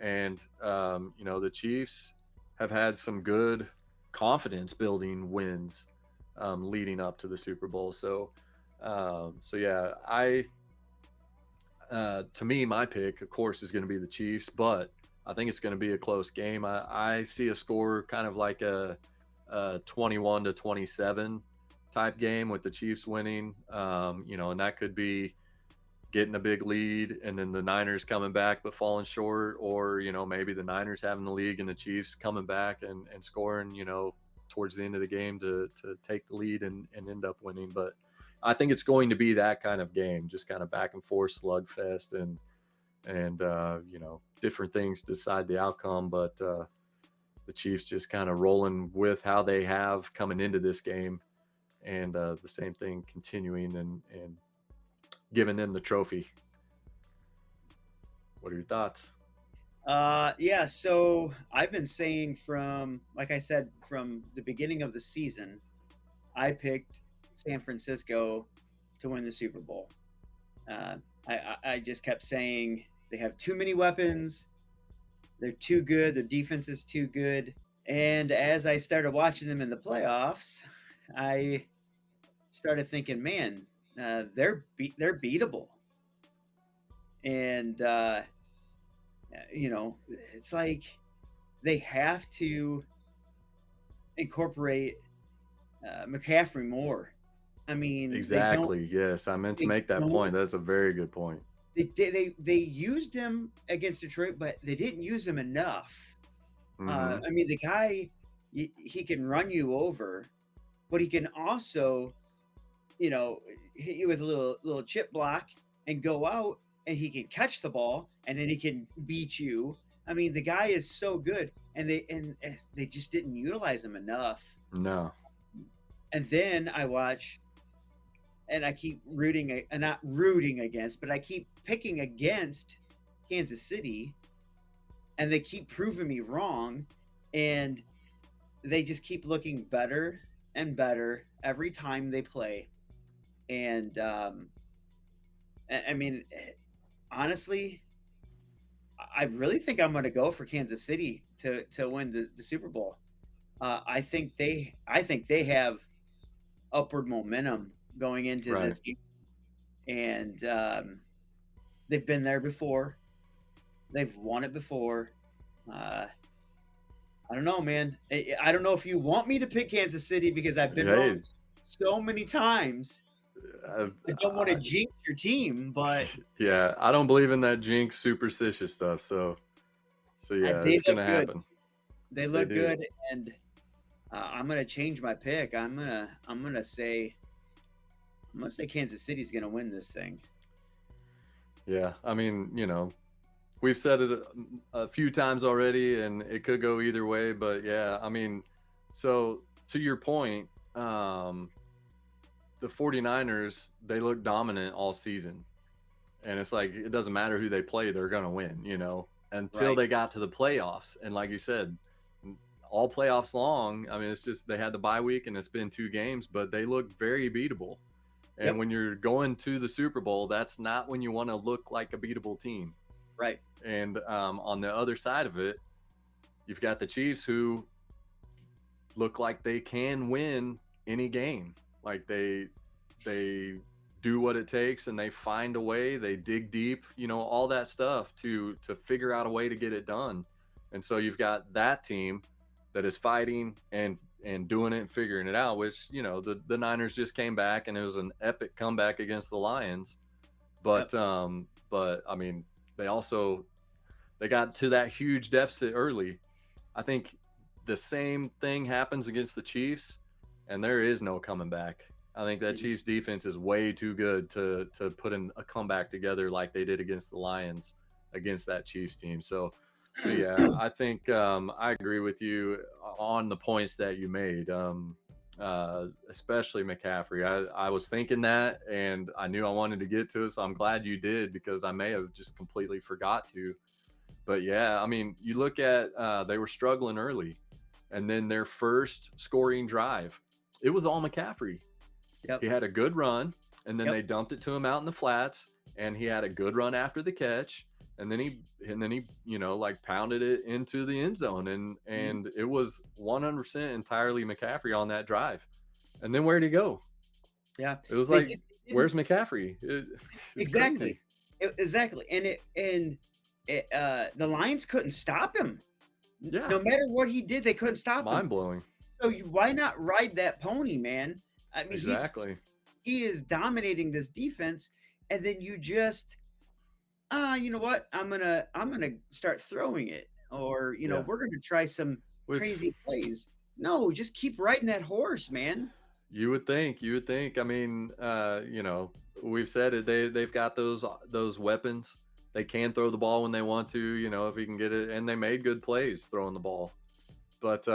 And, the Chiefs have had some good confidence building wins leading up to the Super Bowl. So yeah, to me, my pick, of course, is going to be the Chiefs, but I think it's going to be a close game. I see a score kind of like a 21-27 type game with the Chiefs winning, and that could be getting a big lead and then the Niners coming back but falling short, or maybe the Niners having the lead and the Chiefs coming back and scoring towards the end of the game to take the lead and end up winning. But I think it's going to be that kind of game, just kind of back and forth slugfest, and different things decide the outcome. But the Chiefs just kind of rolling with how they have coming into this game, and the same thing continuing and giving them the trophy. What are your thoughts? Yeah, so I've been saying like I said, from the beginning of the season, I picked San Francisco to win the Super Bowl. Uh, I just kept saying they have too many weapons. They're too good. Their defense is too good. And as I started watching them in the playoffs, I started thinking, man, they're beatable. And it's like they have to incorporate McCaffrey more. I mean, they don't. Exactly. Yes, I meant to They make that don't. point. That's a very good point. They used him against Detroit, but they didn't use him enough. Mm-hmm. I mean, the guy, he can run you over, but he can also, hit you with a little chip block and go out, and he can catch the ball, and then he can beat you. I mean, the guy is so good, and they just didn't utilize him enough. No. And then I watch, and I keep rooting, and not rooting against, but I keep picking against Kansas City, and they keep proving me wrong, and they just keep looking better and better every time they play. And I mean, honestly, I really think I'm going to go for Kansas City to win the Super Bowl. I think they have upward momentum going into Right. this game, and they've been there before. They've won it before. Uh, I don't know, man. I don't know if you want me to pick Kansas City because I've been wrong Hey, so many times. I, I don't want to jinx your team, but yeah, I don't believe in that jinx superstitious stuff. So yeah, they it's look gonna good. happen. They They look do. good, and I'm gonna change my pick. I'm gonna say Kansas City's gonna win this thing. Yeah, I mean, we've said it a few times already, and it could go either way. But yeah, I mean, so to your point, the 49ers, they look dominant all season. And it's like, it doesn't matter who they play, they're going to win, until Right. they got to the playoffs. And like you said, all playoffs long, I mean, it's just they had the bye week and it's been 2 games, but they look very beatable. And Yep. when you're going to the Super Bowl, that's not when you want to look like a beatable team. Right. And on the other side of it, you've got the Chiefs who look like they can win any game. Like they do what it takes and they find a way, they dig deep, all that stuff to figure out a way to get it done. And so you've got that team that is fighting and doing it and figuring it out, which, the Niners just came back and it was an epic comeback against the Lions. Yep. But I mean, they also they got to that huge deficit early. I think the same thing happens against the Chiefs, and there is no coming back. I think that Mhm. Chiefs defense is way too good to put in a comeback together like they did against the Lions against that Chiefs team. So yeah, I think I agree with you on the points that you made. Especially McCaffrey. I was thinking that, and I knew I wanted to get to it, so I'm glad you did because I may have just completely forgot to. But yeah, I mean, you look at they were struggling early, and then their first scoring drive, it was all McCaffrey. Yep. He had a good run, and then Yep. they dumped it to him out in the flats, and he had a good run after the catch, and then he like pounded it into the end zone, and Mhm. and it was 100% entirely McCaffrey on that drive. And then where'd he go? Yeah. It was They like, did. They didn't where's McCaffrey? It's exactly. crazy. Exactly. The Lions couldn't stop him. Yeah, No matter what he did, they couldn't stop him. mind blowing. So why not ride that pony, man? I mean, Exactly. he is dominating this defense, and then you just you know what? I'm gonna start throwing it, or Yeah. we're gonna try some Which crazy plays. No, just keep riding that horse, man. you would think. I mean, we've said it. They've got those weapons. They can throw the ball when they want to. If he can get it, and they made good plays throwing the ball. But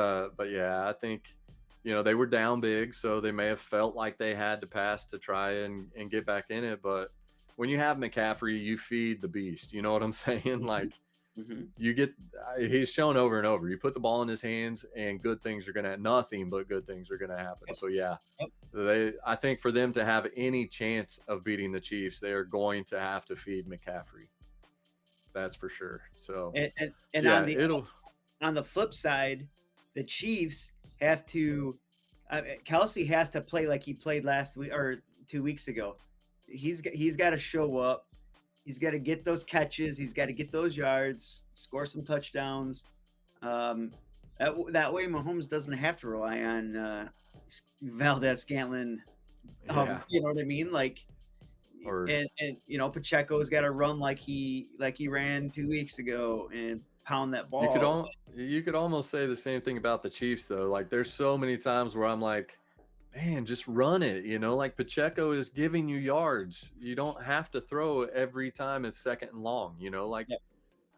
yeah, I think they were down big, so they may have felt like they had to pass to try and get back in it. But when you have McCaffrey, you feed the beast. You know what I'm saying? Hmm. Like Hmm. you get he's shown over and over. You put the ball in his hands, and good things are gonna nothing but good things are gonna happen. Yep. So yeah, Yep. I think for them to have any chance of beating the Chiefs, they are going to have to feed McCaffrey. That's for sure. So And so yeah, on it'll the flip side, the Chiefs have to. Kelsey has to play like he played last week or 2 weeks ago. He's got to show up. He's got to get those catches. He's got to get those yards, score some touchdowns. Um, that way, Mahomes doesn't have to rely on Valdez Scantlin. yeah. You know what I mean? Like, Or and Pacheco's got to run like he ran 2 weeks ago and pound that you could ball. all you could almost say the same thing about the Chiefs though. Like there's so many times where I'm like, man, just run it. Like Pacheco is giving you yards. You don't have to throw every time it's second and long. Yep.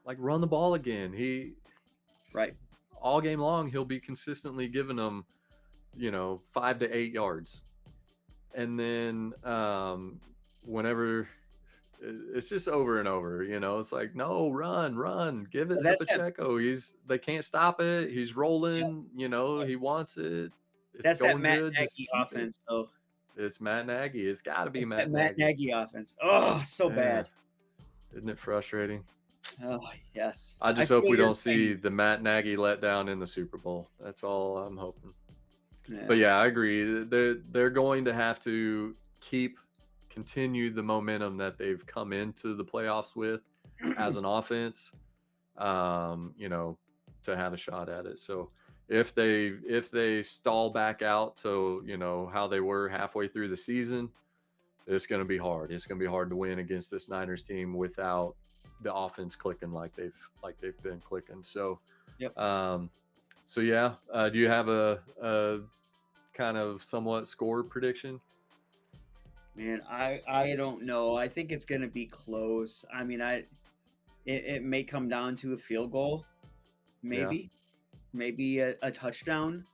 Like run the ball again. He Right. all game long he'll be consistently giving them 5 to 8 yards, and then whenever it's just over and over. It's like, no, run, give it Well, to that's that. Pacheco. They can't stop it. He's Yeah, rolling. He wants it. It's that's that going Matt good. Just Nagy keep it. offense, though. It's Matt Nagy. It's got to be That's that Matt Matt Nagy. Nagy offense. Oh, so Yeah, bad. isn't it frustrating? Oh, yes. I I just hope feel we your don't see pain. the Matt Nagy letdown in the Super Bowl. That's all I'm hoping. But Yeah. yeah, I agree. They're going to have to continue the momentum that they've come into the playoffs with as an offense. Um, you know, to have a shot at it. So if they stall back out to how they were halfway through the season, it's going to be hard. It's going to be hard to win against this Niners team without the offense clicking like they've been clicking. So Yep. um, so yeah, do you have a kind of somewhat score prediction? Man, I don't know. I think it's gonna be close. I mean, it may come down to a field goal, Yeah, maybe a touchdown.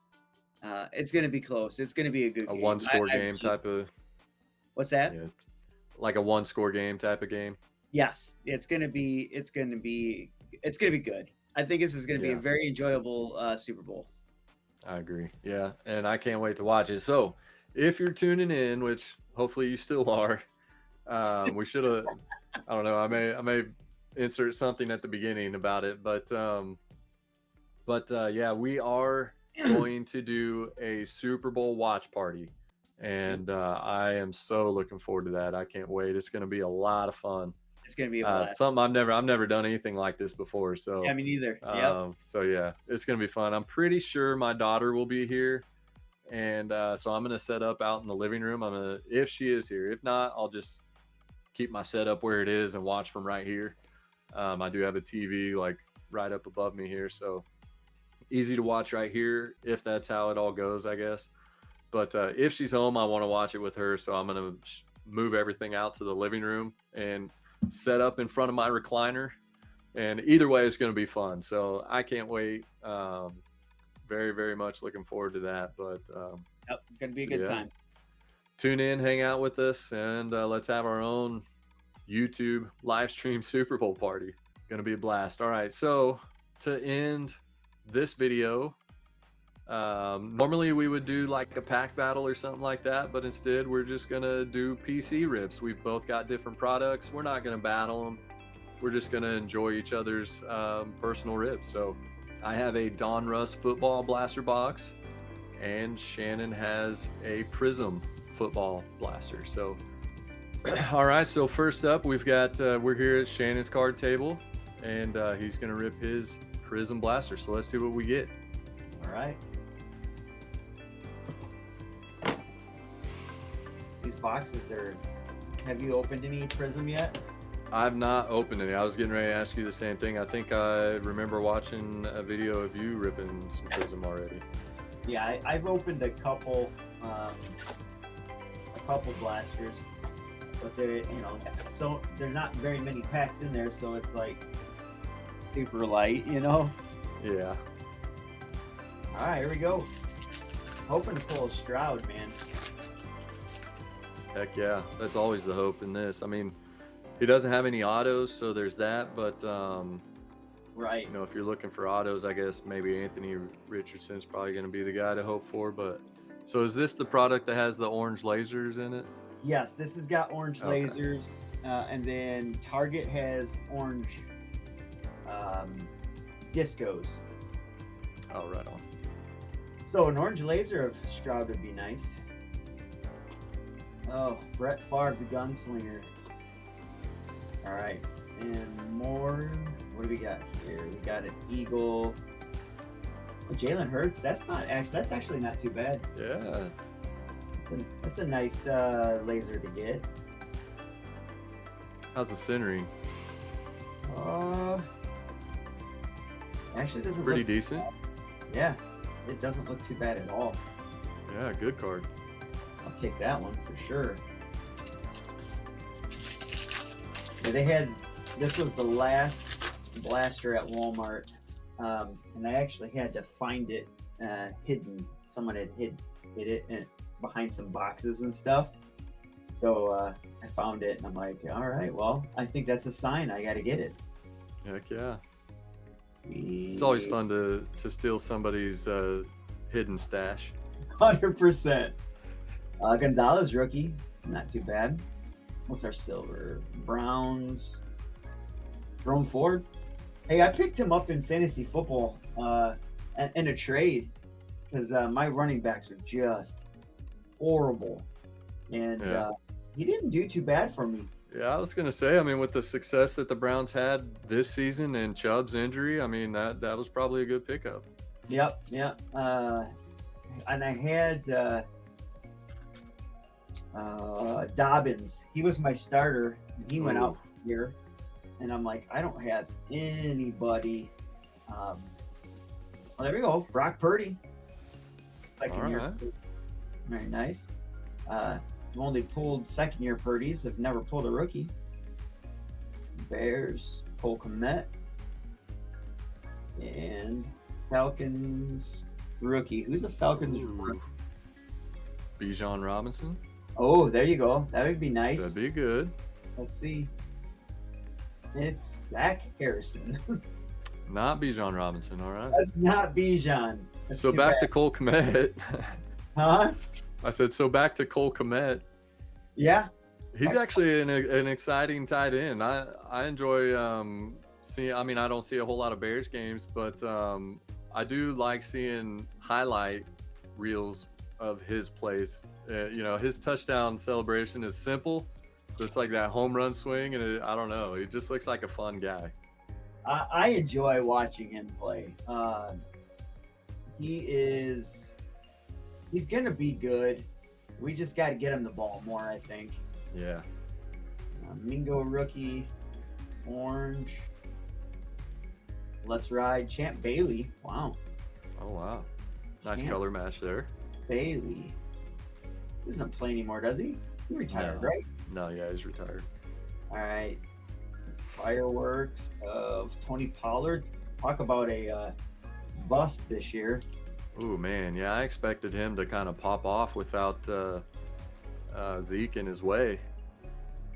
It's gonna be close. It's gonna be a good a game. one score I game really, type of what's that? yeah, like a one score game type of game. Yes, it's gonna be good. I think this is gonna be a Yeah, very enjoyable Super Bowl. I agree. Yeah, and I can't wait to watch it. So if you're tuning in, which hopefully you still are, we should have. I don't know. I may insert something at the beginning about it, but yeah, we are going to do a Super Bowl watch party, Yep, and I am so looking forward to that. I can't wait. It's going to be a lot of fun. it's gonna be a blast. Something I've never done anything like this before. Yeah, So, me neither. Yep. so yeah, it's going to be fun. I'm pretty sure my daughter will be here, and so I'm going to set up out in the living room. If she is here. If not, I'll just keep my setup where it is and watch from right here. I do have a TV like right up above me here, so easy to watch right here if that's how it all goes, I guess. But if she's home, I want to watch it with her, so I'm gonna move everything out to the living room and set up in front of my recliner. And either way, it's gonna be fun. So I can't wait. Very, very much looking forward to that. But Yep, gonna be a so good yeah, time. tune in, hang out with us, and let's have our own YouTube live stream Super Bowl party. Gonna be a blast. All right, so to end this video, normally we would do like a pack battle or something like that, but instead we're just gonna do PC rips. We've both got different products. We're not gonna battle them. We're just gonna enjoy each other's personal rips. So I have a Don Russ football blaster box, and Shannon has a Prism football blaster. So all right, so first up we've got we're here at Shannon's card table, and he's gonna rip his Prism blaster. So let's see what we get. All right. These boxes are. Have you opened any Prism yet? I've not opened any. I was getting ready to ask you the same thing. I think I remember watching a video of you ripping some Prism already. Yeah, I've opened a couple blasters, but so there's not very many packs in there, so it's like super light, Yeah. All right, here we go. Hoping to pull a Stroud, man. Heck yeah. That's always the hope in this. I mean, he doesn't have any autos, so there's that. But, Right. if you're looking for autos, I guess maybe Anthony Richardson's probably going to be the guy to hope for. But so is this the product that has the orange lasers in it? Yes, this has got orange Okay. lasers, and then Target has orange discos. Oh, right on. So an orange laser of Stroud would be nice. Oh, Brett Favre, the gunslinger. All right, and more. What do we got here? We got an Eagle. Oh, Jalen Hurts. That's actually not too bad. Yeah. That's a nice laser to get. How's the centering? Actually, it doesn't Pretty look. decent. Yeah, it doesn't look too bad at all. Yeah, good card. I'll take that one for sure. Yeah, this was the last blaster at Walmart, and I actually had to find it hidden. Someone had hid it behind some boxes and stuff. So I found it, and I'm like, all right, well, I think that's a sign. I got to get it. Heck yeah. See. It's always fun to steal somebody's hidden stash. 100%. Gonzalez rookie, not too bad. What's our silver? Browns. Jerome Ford. Hey, I picked him up in fantasy football in a trade because my running backs were just horrible, and Yeah. he didn't do too bad for me. Yeah, I was gonna say, I mean, with the success that the Browns had this season and Chubb's injury, I mean that was probably a good pickup. Yep, yep. And I had Dobbins. He was my starter, and he went Ooh, out here. And I'm like, I don't have anybody. Um, well, there we go. Brock Purdy, all second year. right. Very nice. Only pulled second year Purdy's. Have never pulled a rookie. Bears, Cole Kmet, and Falcons rookie. Who's a Falcons rookie? Ooh, Bijan Robinson. Oh, there you go. That would be nice. That'd be good. Let's see. It's Zach Harrison. Not Bijan Robinson. All right. That's not Bijan. That's So too back to bad. Cole Kmet. Huh? I said so back to Cole Kmet. Yeah. He's actually an exciting tight end. I enjoy seeing. I mean, I don't see a whole lot of Bears games, but I do like seeing highlight reels of his plays. His touchdown celebration is simple, just like that home run swing, and I don't know. He just looks like a fun guy. I enjoy watching him play. He's going to be good. We just got to get him the ball more, I think. Yeah. Mingo rookie, orange. Let's ride. Champ Bailey. Wow. Oh wow. Nice Champ color match there. Bailey. He doesn't play anymore, does he? He retired, No. right? No, yeah, he's retired. All right. Fireworks of Tony Pollard. Talk about a bust this year. Oh man, yeah, I expected him to kind of pop off without Zeke in his way,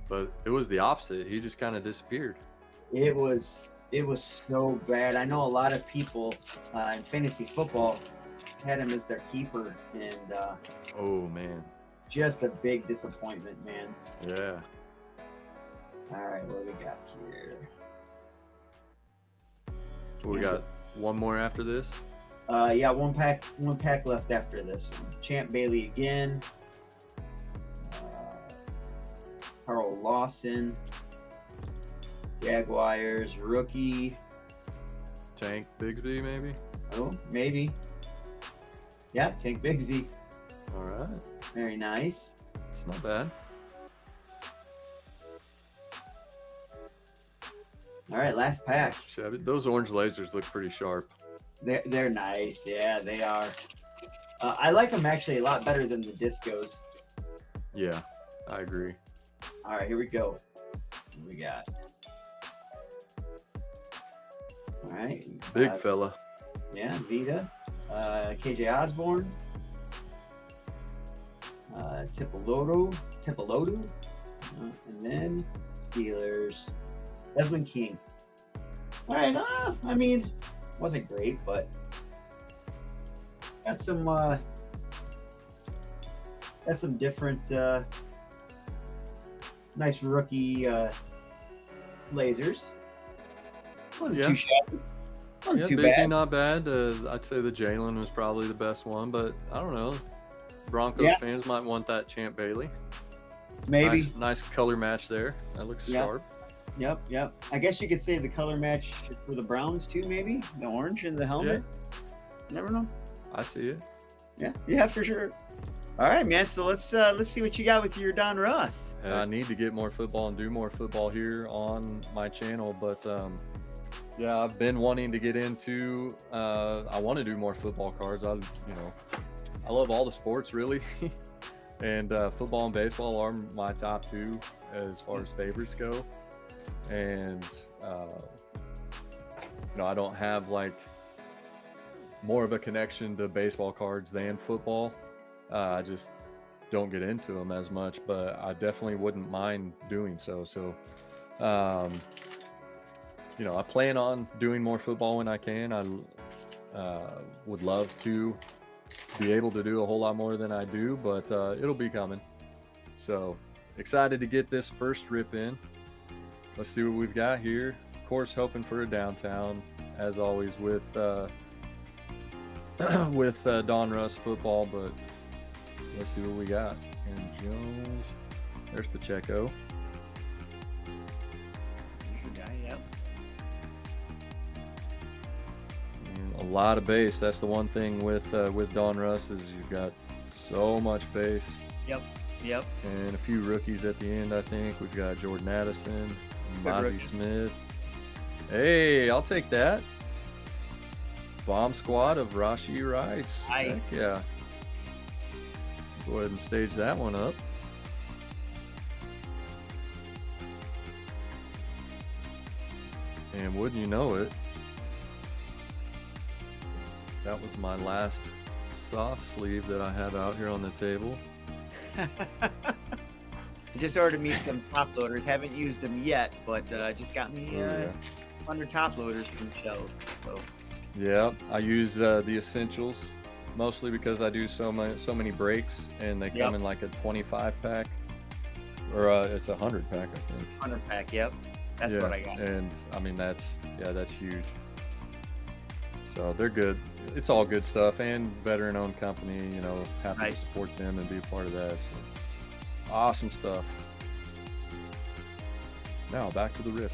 but it was the opposite. He just kind of disappeared. It was so bad. I know a lot of people in fantasy football had him as their keeper, and Oh man, just a big disappointment, man. yeah. All right, what do we got here? We got one more after this. Yeah, one pack left after this one. Champ Bailey again. Carl Lawson. Jaguars rookie. Tank Bigsby, maybe. Oh, maybe. Yeah, Tank Bigsby. All right, Very nice. it's not bad. All right, last pack. Chevy, those orange lasers look pretty sharp. They're nice. Yeah, they are. I like them actually a lot better than the discos. Yeah, I agree. All right, here we go. What we got? All right. Big fella. Yeah, Vita. KJ Osborne. Tipolodu. And then Steelers. Desmond King. All right. I mean, wasn't great, but got some different nice rookie lasers. Wasn't Yeah. too shabby. Wasn't Yeah, too Bigsby bad. not bad. I'd say the Jalen was probably the best one, but I don't know. Broncos Yeah. fans might want that Champ Bailey. Maybe. Nice color match there. That looks Yeah. sharp. Yep. I guess you could say the color match for the Browns too, maybe the orange and the helmet. Never know. I see it. Yeah, for sure. All right, man. So let's see what you got with your Don Russ. I need to get more football and do more football here on my channel, but yeah, I've been wanting to get into. I want to do more football cards. I love all the sports really, and football and baseball are my top two as far as favorites go. And I don't have like more of a connection to baseball cards than football. I just don't get into them as much, but I definitely wouldn't mind doing so. So, I plan on doing more football when I can. I would love to be able to do a whole lot more than I do, but it'll be coming. So excited to get this first rip in. Let's see what we've got here. Of course, hoping for a downtown, as always with Don Russ football, but let's see what we got. And Jones, there's Pacheco. lot of base. That's the one thing with Don Russ is you've got so much base. Yep. Yep. And a few rookies at the end, I think. We've got Jordan Addison, Mozzie Smith. Hey, I'll take that. Bomb squad of Rashee Rice. Nice. Heck yeah. Go ahead and stage that one up. And wouldn't you know it, that was my last soft sleeve that I have out here on the table. I just ordered me some top loaders. Haven't used them yet, but just got me 100 top loaders from shelves. So. Yeah, I use the essentials mostly because I do so many breaks, and they come in like a 25 pack, or it's a 100 pack, I think. 100 pack, yep. That's what I got. And I mean that's huge. So they're good. It's all good stuff, and veteran-owned company. You know, happy to support them and be a part of that. So awesome stuff. Now back to the rip.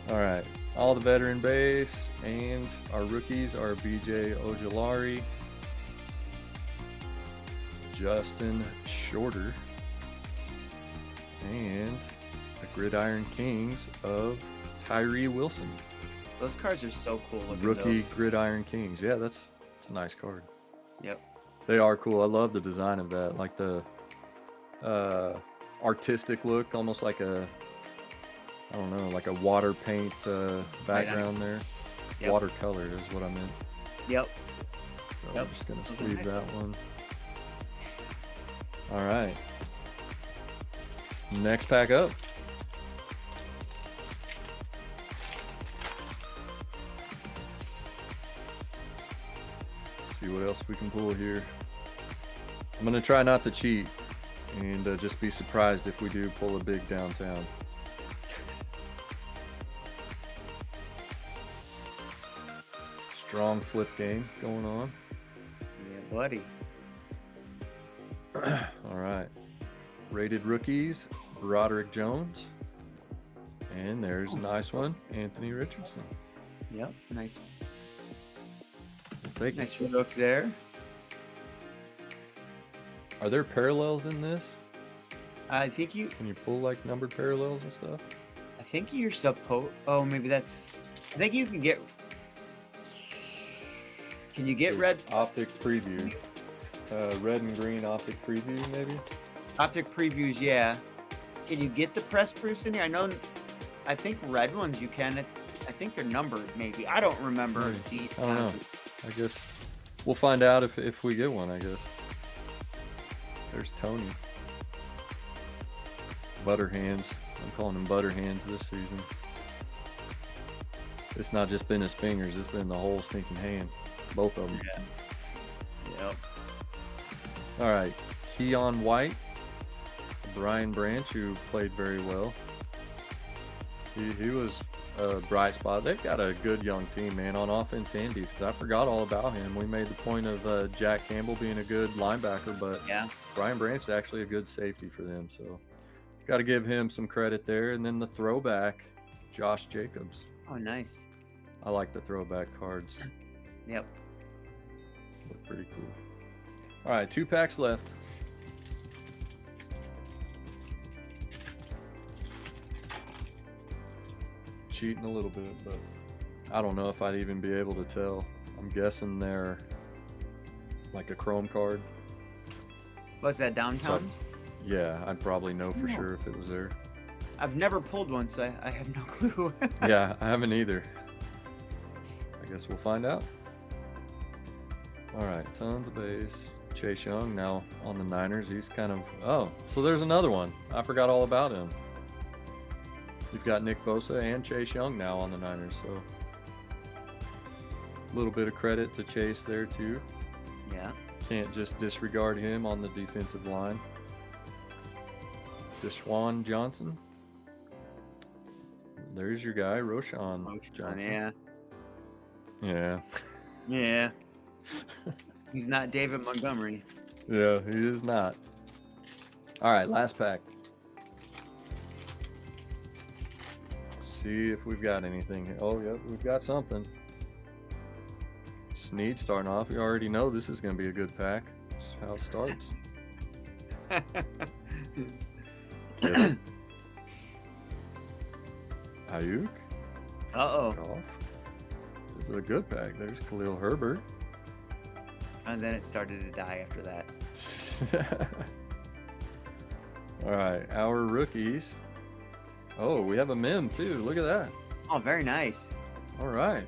All right, all the veteran base, and our rookies are BJ Ojulari, Justin Shorter, and the Gridiron Kings of Tyree Wilson. Those cards are so cool looking. Rookie Gridiron Kings. Yeah, it's a nice card. Yep. They are cool. I love the design of that, like the artistic look, almost like a, I don't know, like a water paint background there. Yep. Watercolor is what I meant. Yep. So I'm just going to sleeve that one. All right. Next pack up. See what else we can pull here. I'm going to try not to cheat and just be surprised if we do pull a big downtown. Strong flip game going on. Yeah, buddy. All right. Rated rookies, Broderick Jones. And there's a nice one, Anthony Richardson. Yep, nice. Nice look there. Are there parallels in this? I think you... Can you pull like numbered parallels and stuff? I think you're supposed... Oh, maybe that's... I think you can get... Can you get red... Optic preview. Red and green optic preview, maybe? Optic previews, yeah. Can you get the press proofs in here? I think red ones you can. I think they're numbered, maybe. I don't remember. I don't know. I guess we'll find out if we get one, I guess. There's Tony. Butterhands. I'm calling him Butterhands this season. It's not just been his fingers, it's been the whole stinking hand. Both of them. Yeah. Yep. All right. Keon White. Brian Branch, who played very well. He was a bright spot. They've got a good young team, man, on offense and defense. I forgot all about him. We made the point of Jack Campbell being a good linebacker, but Brian Branch is actually a good safety for them. So got to give him some credit there. And then the throwback, Josh Jacobs. Oh, nice. I like the throwback cards. Yep. Look pretty cool. All right, 2 packs left. Cheating a little bit, but I don't know if I'd even be able to tell. I'm guessing they're like a chrome card. Was that downtown? So yeah, I'd probably know for sure if it was there. I've never pulled one, so I have no clue. Yeah, I haven't either. I guess we'll find out. All right, tons of base. Chase Young now on the Niners. He's kind of, oh, so there's another one. I forgot all about him. You've got Nick Bosa and Chase Young now on the Niners, so a little bit of credit to Chase there too. Yeah. Can't just disregard him on the defensive line. Deshaun Johnson. There's your guy, Roshan Johnson. Yeah. Yeah. Yeah. He's not David Montgomery. Yeah, he is not. All right, last pack. Let's see if we've got anything here. Oh, yep, we've got something. Snead starting off. You already know this is going to be a good pack. That's how it starts. Kittle. Ayuk. Uh-oh. Goff. This is a good pack. There's Khalil Herbert. And then it started to die after that. All right, our rookies. Oh, we have a mem too. Look at that. Oh, very nice. All right.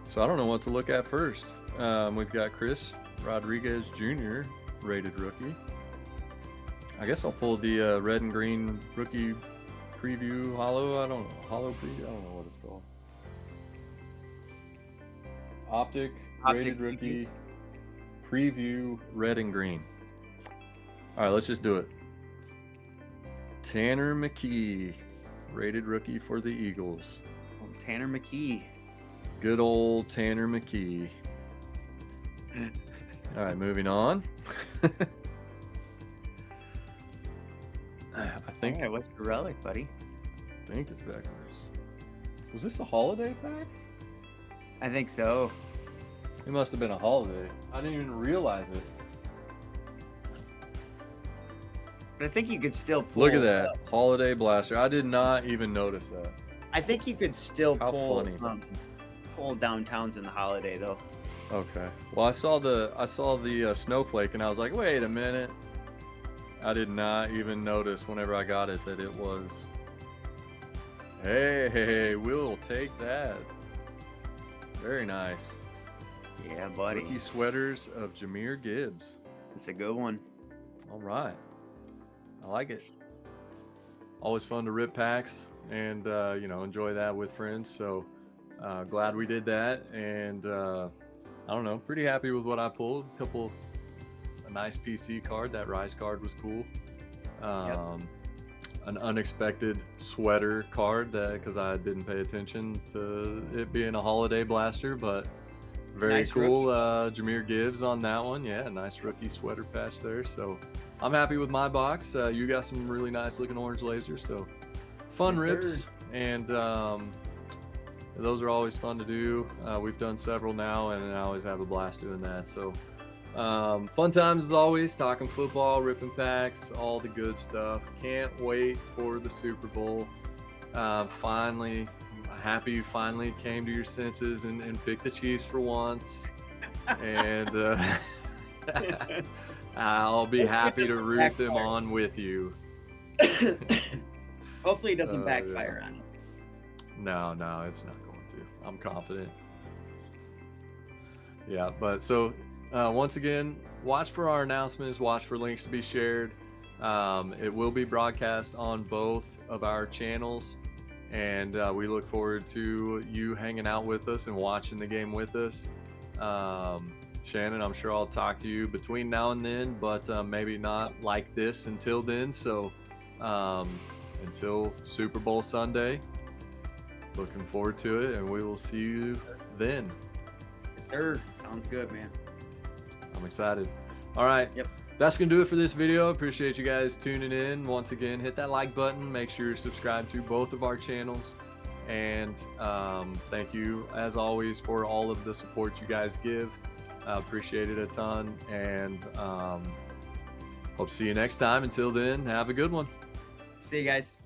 So I don't know what to look at first. We've got Chris Rodriguez Jr. rated rookie. I guess I'll pull the red and green rookie preview hollow. I don't know. Hollow preview. I don't know what it's called. Optic rated rookie preview red and green. All right, let's just do it. Tanner McKee, rated rookie for the Eagles. Oh, Tanner McKee. Good old Tanner McKee. All right, moving on. I think. Hey, what's your relic, buddy? I think it's backwards. Was this a holiday pack? I think so. It must have been a holiday. I didn't even realize it. But I think you could still pull. Look at that holiday blaster. I did not even notice that. I think you could still How pull funny. pull downtowns in the holiday though. Okay. Well, I saw the snowflake and I was like, wait a minute. I did not even notice whenever I got it that it was. Hey, we'll take that. Very nice. Yeah, buddy. Rookie sweaters of Jahmyr Gibbs. It's a good one. All right. I like it. Always fun to rip packs and, enjoy that with friends. So glad we did that. And I don't know, pretty happy with what I pulled. A nice PC card. That Rise card was cool. An unexpected sweater card because I didn't pay attention to it being a holiday blaster, but very Nice cool. Jahmyr Gibbs on that one. Yeah, nice rookie sweater patch there. So I'm happy with my box. You got some really nice looking orange lasers. So fun Yes, rips. sir. And those are always fun to do. We've done several now, and I always have a blast doing that. So fun times as always, talking football, ripping packs, all the good stuff. Can't wait for the Super Bowl. Finally, happy you finally came to your senses and picked the Chiefs for once. And I'll be happy to root them on with you. Hopefully it doesn't backfire on you. No, it's not going to. I'm confident. Yeah, but so once again, watch for our announcements, watch for links to be shared. It will be broadcast on both of our channels, and we look forward to you hanging out with us and watching the game with us. Shannon, I'm sure I'll talk to you between now and then, but maybe not like this until then. So until Super Bowl Sunday, looking forward to it, and we will see you then. Yes, sir. Sounds good, man. I'm excited. All right. Yep. That's going to do it for this video. Appreciate you guys tuning in. Once again, hit that like button. Make sure you're subscribed to both of our channels. And thank you, as always, for all of the support you guys give. I appreciate it a ton. And hope to see you next time. Until then, have a good one. See you guys.